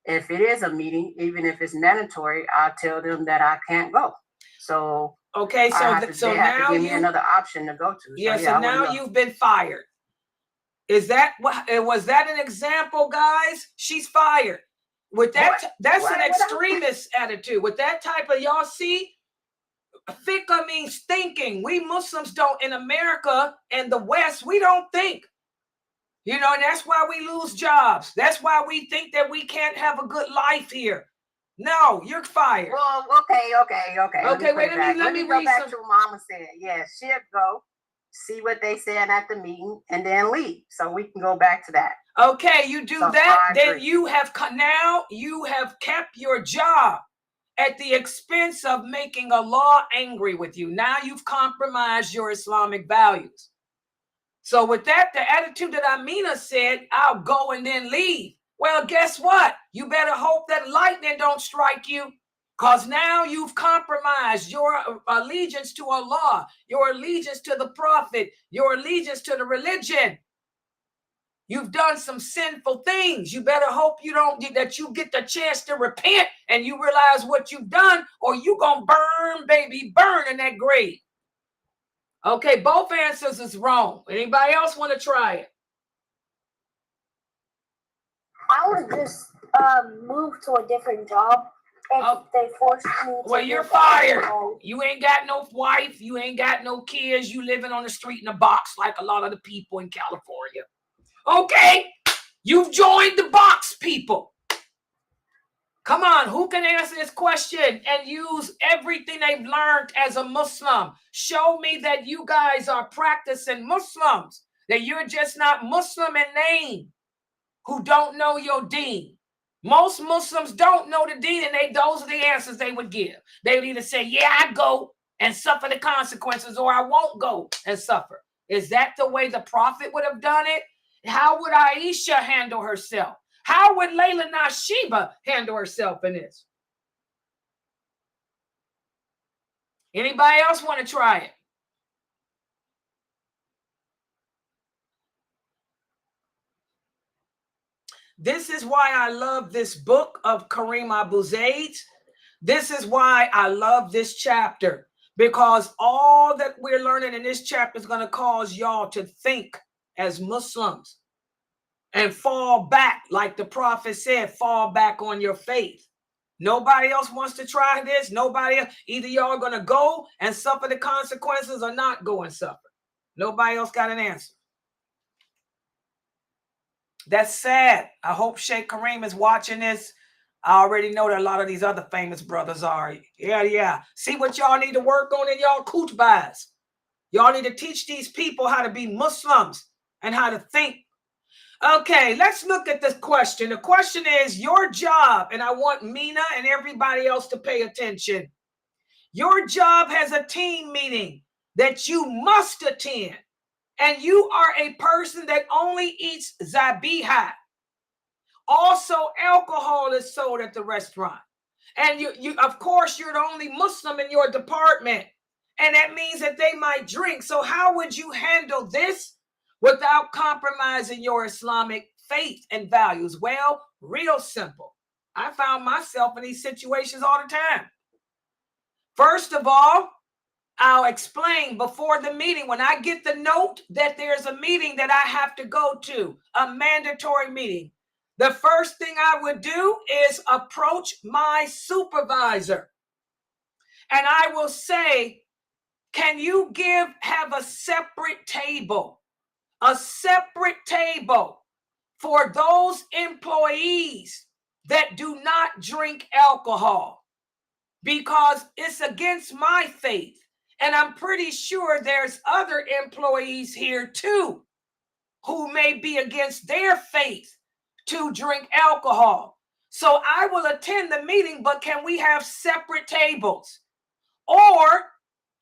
if it is a meeting, even if it's mandatory, I'll tell them that I can't go. So okay, so they have to give me another option to go to. Yeah, so now you've been fired. Was that an example, guys? She's fired. With that, that's an extremist attitude. With that type of, y'all see, fiqh means thinking. We Muslims don't, in America and the West, we don't think. You know, and that's why we lose jobs. That's why we think that we can't have a good life here. No, you're fired. Well, okay. Okay, wait, let me go back to what Mama said. Yeah, she'll go see what they said at the meeting and then leave. So we can go back to that. Okay, you do that, then you have kept your job at the expense of making Allah angry with you. Now you've compromised your Islamic values. So with that, the attitude that Amina said, I'll go and then leave. Well, guess what? You better hope that lightning don't strike you, because now you've compromised your allegiance to Allah, your allegiance to the Prophet, your allegiance to the religion. You've done some sinful things. You better hope that you get the chance to repent and you realize what you've done, or you gonna burn in that grave. Okay, both answers is wrong. Anybody else want to try it? I would just move to a different job if they forced me to. Well, you're fired. You ain't got no wife. You ain't got no kids. You living on the street in a box like a lot of the people in California. Okay, you've joined the box, people. Come on, who can answer this question and use everything they've learned as a Muslim? Show me that you guys are practicing Muslims, that you're just not Muslim in name, who don't know your deen. Most Muslims don't know the deen, and those are the answers they would give. They would either say, yeah, I go and suffer the consequences, or I won't go and suffer. Is that the way the Prophet would have done it? How would Aisha handle herself? How would lailanasheeba handle herself in this? Anybody else want to try it? This is why I love this book of Kareem Abu Zayd. This is why I love this chapter, because all that we're learning in this chapter is going to cause y'all to think as Muslims and fall back, like the Prophet said, fall back on your faith. Nobody else wants to try this. Nobody else. Either y'all are going to go and suffer the consequences or not go and suffer. Nobody else got an answer. That's sad. I hope Sheikh Kareem is watching this. I already know that a lot of these other famous brothers are. Yeah. See what y'all need to work on in y'all khutbahs. Y'all need to teach these people how to be Muslims and how to think. Okay, let's look at this question. The question is your job, and I want Mina and everybody else to pay attention. Your job has a team meeting that you must attend, and you are a person that only eats zabiha. Also, alcohol is sold at the restaurant. And you of course, you're the only Muslim in your department, and that means that they might drink. So how would you handle this without compromising your Islamic faith and values? Well, real simple. I found myself in these situations all the time. First of all, I'll explain before the meeting. When I get the note that there's a meeting that I have to go to, a mandatory meeting, the first thing I would do is approach my supervisor. And I will say, can you have a separate table? A separate table for those employees that do not drink alcohol because it's against my faith. And I'm pretty sure there's other employees here too who may be against their faith to drink alcohol. So I will attend the meeting, but can we have separate tables? Or,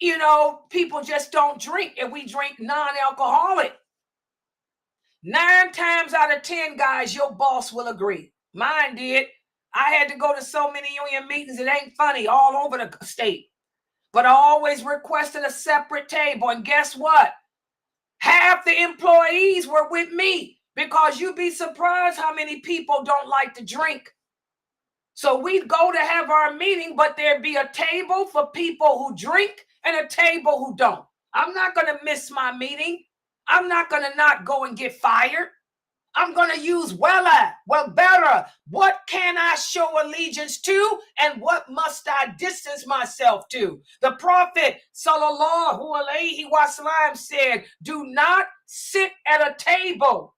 you know, people just don't drink and we drink non-alcoholic. 9 times out of 10, guys, your boss will agree. Mine did. I had to go to so many union meetings, it ain't funny, all over the state. But I always requested a separate table. And guess what? Half the employees were with me because you'd be surprised how many people don't like to drink. So we'd go to have our meeting, but there'd be a table for people who drink and a table who don't. I'm not going to miss my meeting. I'm not going to not go and get fired. I'm going to use well better. What can I show allegiance to and what must I distance myself to? The Prophet sallallahu alaihi wasallam said, do not sit at a table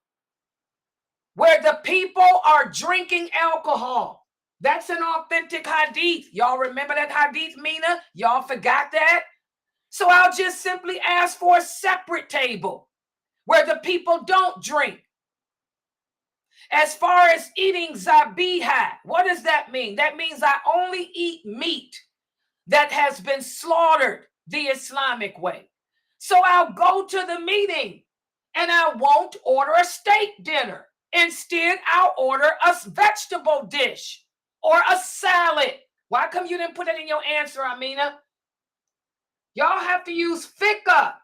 where the people are drinking alcohol. That's an authentic hadith. Y'all remember that hadith, Mina? Y'all forgot that? So I'll just simply ask for a separate table where the people don't drink. As far as eating zabiha, what does that mean? That means I only eat meat that has been slaughtered the Islamic way. So I'll go to the meeting and I won't order a steak dinner. Instead, I'll order a vegetable dish or a salad. Why come you didn't put it in your answer, Amina? Y'all have to use fiqh.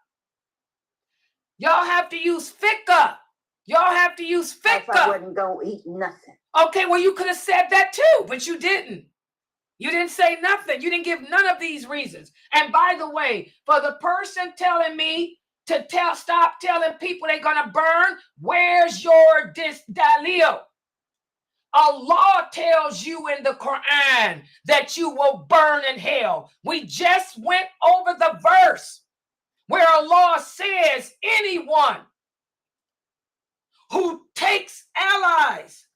Y'all have to use fiqh. Y'all have to use fiqh. I wasn't going to eat nothing. Okay, well, you could have said that too, but you didn't. You didn't say nothing. You didn't give none of these reasons. And by the way, for the person telling me to stop telling people they're going to burn, where's your dalil? Allah tells you in the Quran that you will burn in hell. We just went over the verse where Allah says anyone who takes allies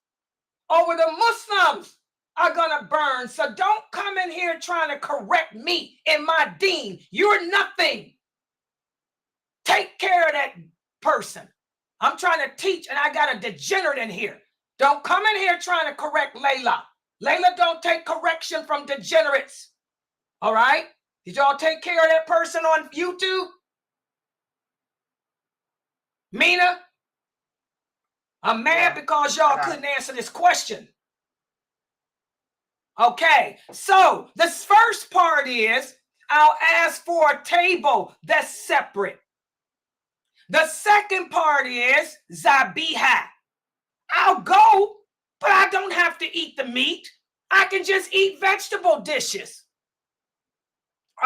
over the Muslims are going to burn. So don't come in here trying to correct me in my deen. You're nothing. Take care of that person. I'm trying to teach and I got a degenerate in here. Don't come in here trying to correct Layla. Layla don't take correction from degenerates. All right? Did y'all take care of that person on YouTube? Mina? I'm mad because y'all couldn't answer this question. Okay, so the first part is I'll ask for a table that's separate. The second part is zabiha. I'll go, but I don't have to eat the meat. I can just eat vegetable dishes.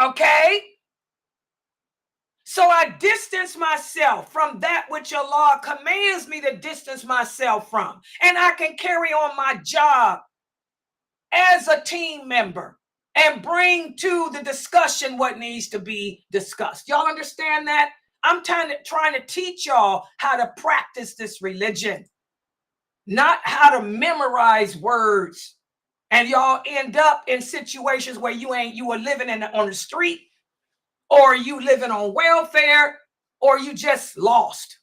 Okay? So I distance myself from that which Allah commands me to distance myself from. And I can carry on my job as a team member and bring to the discussion what needs to be discussed. Y'all understand that? I'm trying to teach y'all how to practice this religion, not how to memorize words. And y'all end up in situations where you are living on the street, or you living on welfare, or you just lost.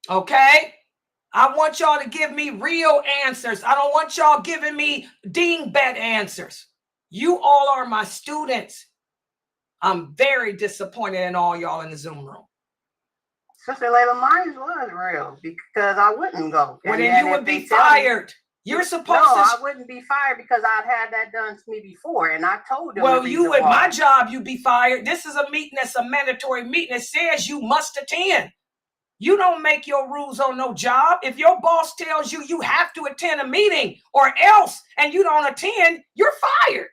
Okay? I want y'all to give me real answers. I don't want y'all giving me dingbat answers. You all are my students. I'm very disappointed in all y'all in the Zoom room. Sister Layla, mine was real because I wouldn't go. Well, then you would be fired. You're supposed to. No, I wouldn't be fired because I'd had that done to me before, and I told them. Well, you at my job, you'd be fired. This is a meeting that's a mandatory meeting. It says you must attend. You don't make your rules on no job. If your boss tells you you have to attend a meeting or else, and you don't attend, you're fired.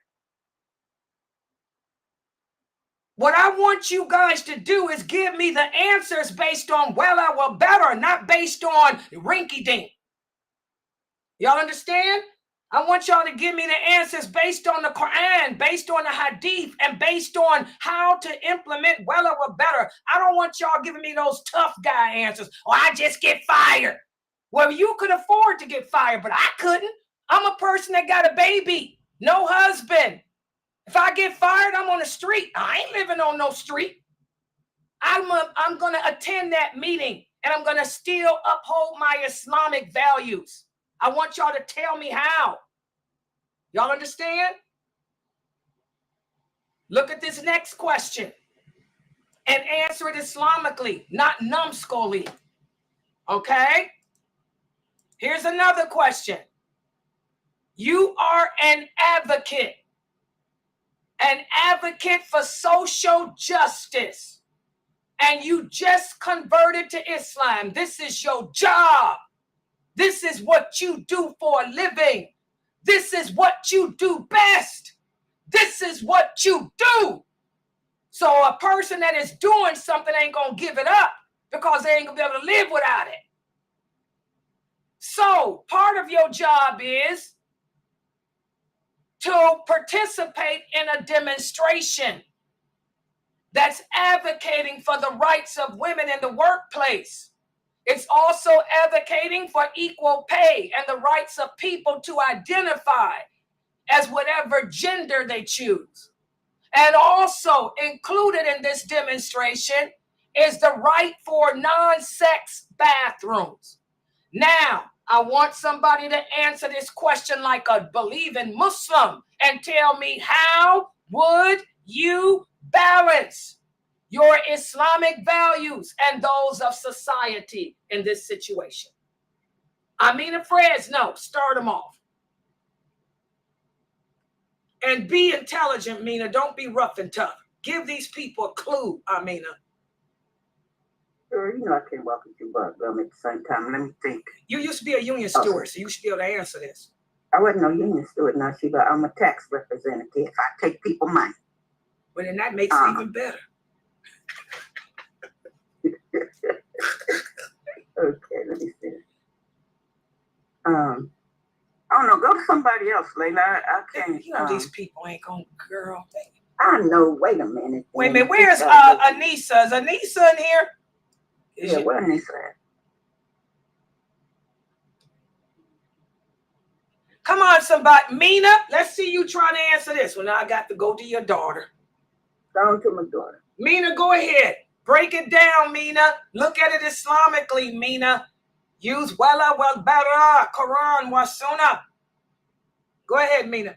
What I want you guys to do is give me the answers based on well better, not based on rinky-dink. Y'all understand? I want y'all to give me the answers based on the Quran, based on the Hadith, and based on how to implement well better. I don't want y'all giving me those tough guy answers. Or I just get fired. Well, you could afford to get fired, but I couldn't. I'm a person that got a baby, no husband. If I get fired, I'm on the street. I ain't living on no street. I'm going to attend that meeting, and I'm going to still uphold my Islamic values. I want y'all to tell me how. Y'all understand? Look at this next question and answer it Islamically, not numbskully. Okay? Here's another question. You are an advocate for social justice, and you just converted to Islam. This is your job. This is what you do for a living. This is what you do best. This is what you do. So a person that is doing something ain't going to give it up because they ain't going to be able to live without it. So part of your job is to participate in a demonstration that's advocating for the rights of women in the workplace. It's also advocating for equal pay and the rights of people to identify as whatever gender they choose. And also included in this demonstration is the right for non-sex bathrooms. Now, I want somebody to answer this question like a believing Muslim and tell me, how would you balance your Islamic values and those of society in this situation? Amina Fresno, start them off. And be intelligent, Mina. Don't be rough and tough. Give these people a clue, Amina. Sure, you know I can't walk with you, but at the same time, let me think. You used to be a union steward, so you should be able to answer this. I wasn't no union steward, now, Sheba. I'm a tax representative. I take people money. Well, then that makes it even better. Okay, let me see. I don't know. Go to somebody else, Layla. I can't. You know these people ain't gonna, girl. I know. Wait a minute. Wait a minute. Where's Anissa? Is Anissa in here? Yeah, where Anissa at? Come on, somebody. Mina, let's see you trying to answer this one. Now I got to go to your daughter. Down to my daughter. Mina, go ahead. Break it down, Mina. Look at it Islamically, Mina. Use wala wal bara, Quran wa sunnah. Go ahead, Mina.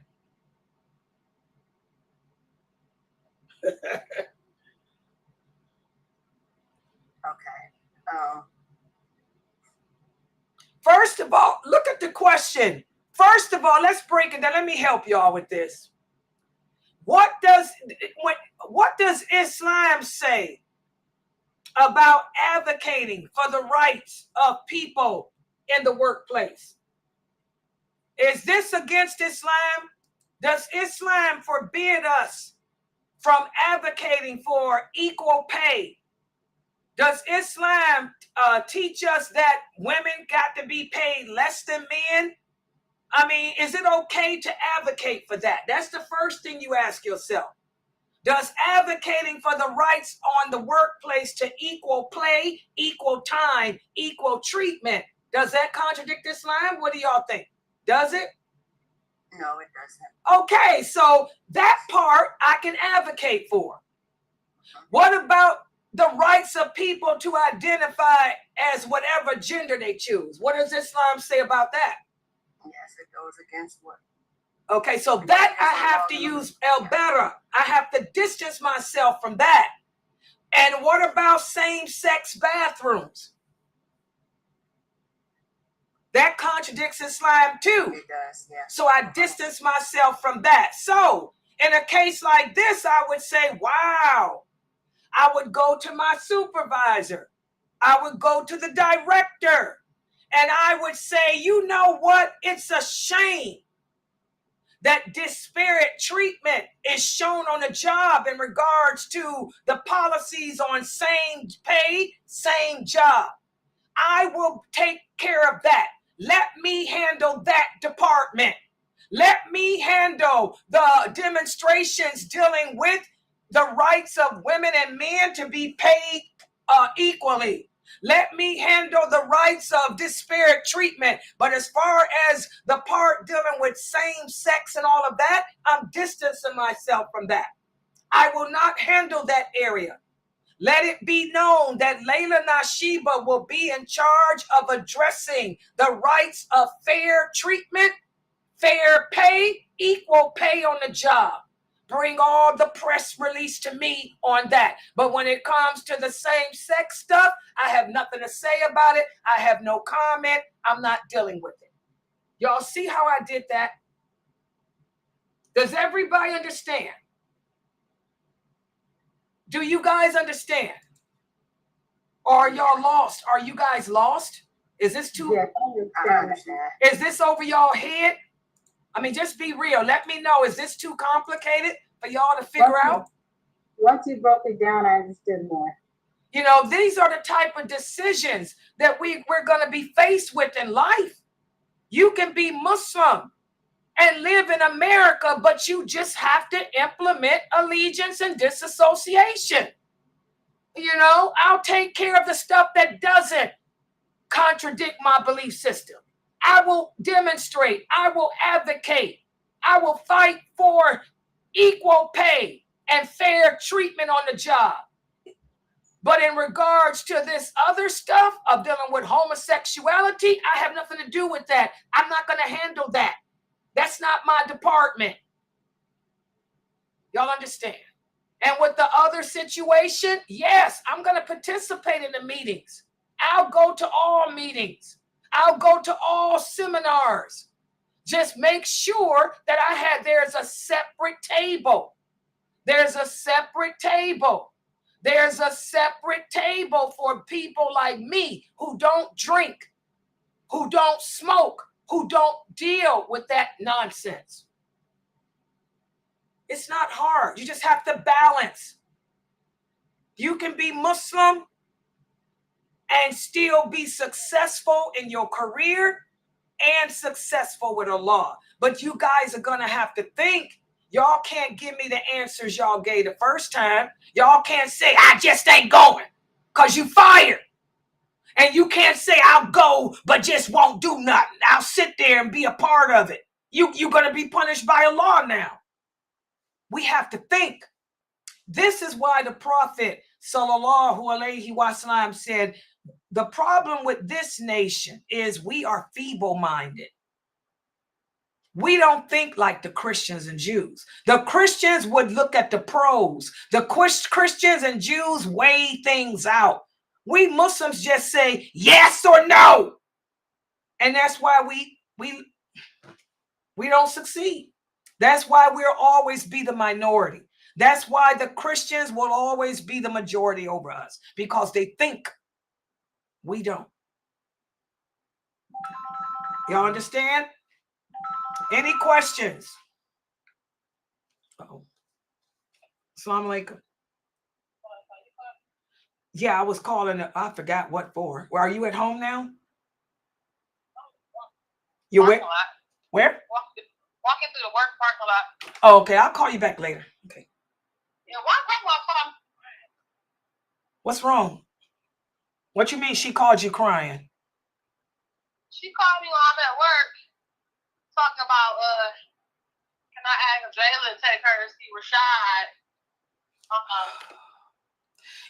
Okay. First of all, look at the question. First of all, let's break it down. Let me help y'all with this. What does Islam say about advocating for the rights of people in the workplace? Is this against Islam? Does Islam forbid us from advocating for equal pay? Does Islam teach us that women got to be paid less than men? I mean, is it okay to advocate for that? That's the first thing you ask yourself. Does advocating for the rights on the workplace to equal play, equal time, equal treatment, does that contradict Islam? What do y'all think? Does it? No, it doesn't. Okay, so that part I can advocate for. What about the rights of people to identify as whatever gender they choose? What does Islam say about that? Yes, it goes against what? Okay, so that I have to use Al-Bara. I have to distance myself from that. And what about same-sex bathrooms? That contradicts Islam too. It does, yeah. So I distance myself from that. So in a case like this, I would say, wow. I would go to my supervisor. I would go to the director. And I would say, you know what? It's a shame that disparate treatment is shown on the job in regards to the policies on same pay, same job. I will take care of that. Let me handle that department. Let me handle the demonstrations dealing with the rights of women and men to be paid equally. Let me handle the rights of disparate treatment. But as far as the part dealing with same sex and all of that, I'm distancing myself from that. I will not handle that area. Let it be known that lailanasheeba will be in charge of addressing the rights of fair treatment, fair pay, equal pay on the job. Bring all the press release to me on that. But when it comes to the same sex stuff, I have nothing to say about it. I have no comment. I'm not dealing with it. Y'all see how I did that? Does everybody understand? Do you guys understand? Or are y'all lost? Are you guys lost? Is this too? Yes, I understand. Is this over y'all head? I mean, just be real. Let me know. Is this too complicated for y'all to figure out? Once you broke it down, I understood more. You know, these are the type of decisions that we're going to be faced with in life. You can be Muslim and live in America, but you just have to implement allegiance and disassociation. You know, I'll take care of the stuff that doesn't contradict my belief system. I will demonstrate. I will advocate. I will fight for equal pay and fair treatment on the job. But in regards to this other stuff of dealing with homosexuality, I have nothing to do with that. I'm not going to handle that. That's not my department. Y'all understand? And with the other situation, yes, I'm going to participate in the meetings. I'll go to all meetings. I'll go to all seminars. Just make sure that there's a separate table. There's a separate table. There's a separate table for people like me who don't drink, who don't smoke, who don't deal with that nonsense. It's not hard. You just have to balance. You can be Muslim and still be successful in your career and successful with Allah. But you guys are going to have to think. Y'all can't give me the answers y'all gave the first time. Y'all can't say, I just ain't going because you fired. And you can't say, I'll go, but just won't do nothing. I'll sit there and be a part of it. You're going to be punished by Allah now. We have to think. This is why the Prophet sallallahu alaihi wasallam said, the problem with this nation is we are feeble-minded. We don't think like the Christians and Jews. The Christians would look at the pros. The Christians and Jews weigh things out. We Muslims just say yes or no. And that's why we don't succeed. That's why we'll always be the minority. That's why the Christians will always be the majority over us, because they think. We don't. Y'all understand? Any questions? Uh-oh. Assalamu alaikum. Yeah, I was calling. I forgot what for. Well, are you at home now? You where? Where? Walking through the work parking lot. Oh, okay. I'll call you back later. Okay. Yeah, why phone? What's wrong? What you mean she called you crying? She called me while I'm at work, talking about can I ask Jayla to take her to see Rashad?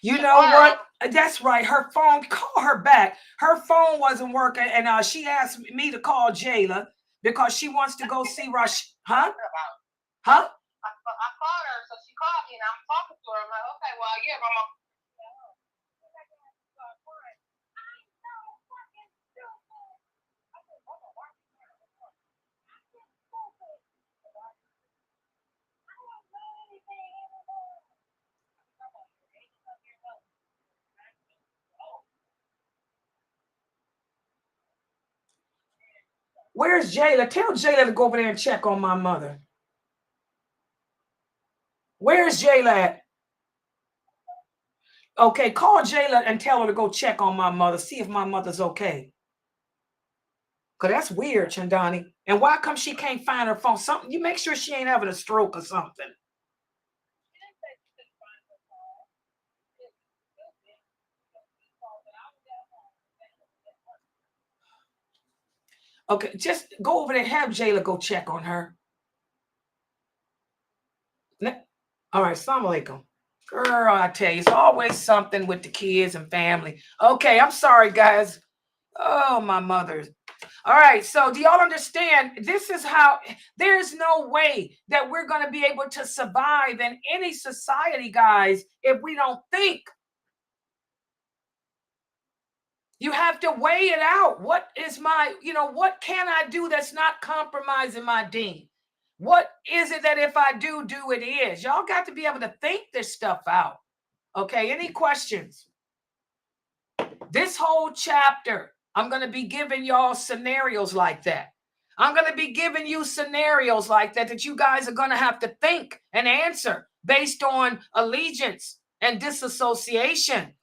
You know what? That's right. Her phone, call her back. Her phone wasn't working, and she asked me to call Jayla because she wants to go see Rush. Huh? Huh? I called her, so she called me, and I'm talking to her. I'm like, okay, well, yeah, Mama. Where's Jayla? Tell Jayla to go over there and check on my mother. Where's Jayla at? Okay, call Jayla and tell her to go check on my mother, see if my mother's okay. Because that's weird, Chandani. And why come she can't find her phone? Something, you make sure she ain't having a stroke or something. Okay, just go over there. Have Jayla go check on her. All right, assalamu alaikum. Girl, I tell you, it's always something with the kids and family. Okay, I'm sorry, guys. Oh, my mother. All right, so do y'all understand? This is how, there's no way that we're going to be able to survive in any society, guys, if we don't think. You have to weigh it out. What is my, what can I do that's not compromising my deen? What is it that if I do it is? Y'all got to be able to think this stuff out. Okay, any questions? This whole chapter, I'm going to be giving y'all scenarios like that. I'm going to be giving you scenarios like that you guys are going to have to think and answer based on allegiance and disassociation,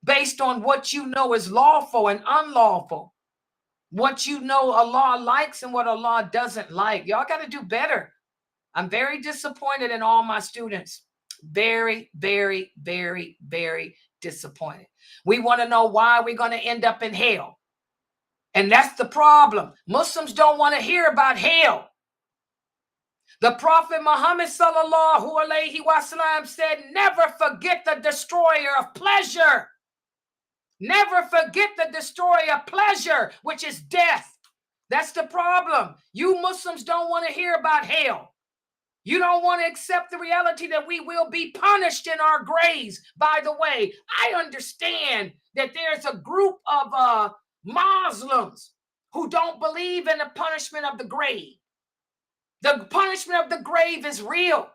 based on what you know is lawful and unlawful, what you know Allah likes and what Allah doesn't like. Y'all got to do better. I'm very disappointed in all my students. Very, very, very, very disappointed. We want to know why we're going to end up in hell. And that's the problem. Muslims don't want to hear about hell. The Prophet Muhammad sallallahu alaihi wasallam said, never forget the destroyer of pleasure. Never forget the destroyer of pleasure, which is death. That's the problem. You Muslims don't want to hear about hell. You don't want to accept the reality that we will be punished in our graves. By the way, I understand that there's a group of Muslims who don't believe in the punishment of the grave. The punishment of the grave is real.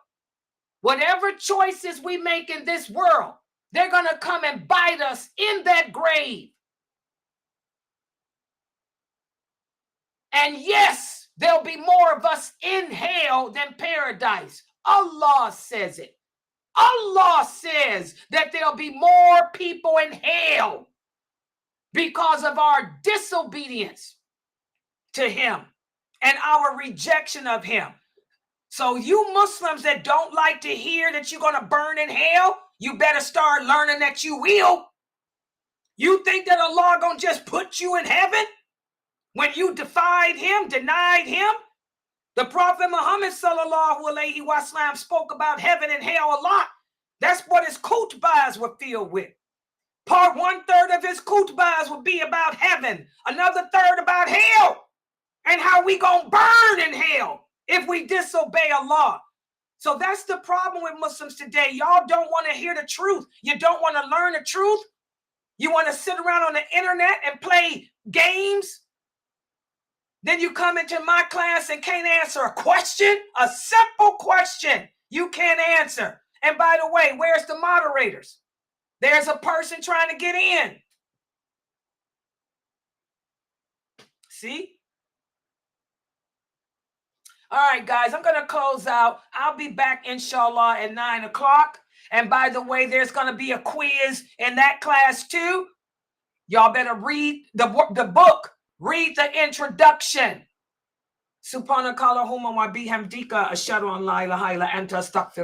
Whatever choices we make in this world, they're going to come and bite us in that grave. And yes, there'll be more of us in hell than paradise. Allah says it. Allah says that there'll be more people in hell because of our disobedience to him and our rejection of him. So you Muslims that don't like to hear that you're going to burn in hell, you better start learning that you will. You think that Allah going to just put you in heaven when you defied him, denied him? The Prophet Muhammad sallallahu alaihi wasallam spoke about heaven and hell a lot. That's what his khutbahs were filled with. Part 1/3 of his khutbahs would be about heaven, another third about hell, and how we gonna burn in hell if we disobey Allah. So that's the problem with Muslims today. Y'all don't want to hear the truth. You don't want to learn the truth. You want to sit around on the internet and play games. Then you come into my class and can't answer a question, a simple question you can't answer. And by the way, where's the moderators? There's a person trying to get in. See? All right, guys, I'm going to close out. I'll be back, inshallah, at 9 o'clock. And by the way, there's going to be a quiz in that class too. Y'all better read the book. Read the introduction. Subhanakallahumma wa bihamdika ashhadu an la ilaha illa anta astaghfiruka.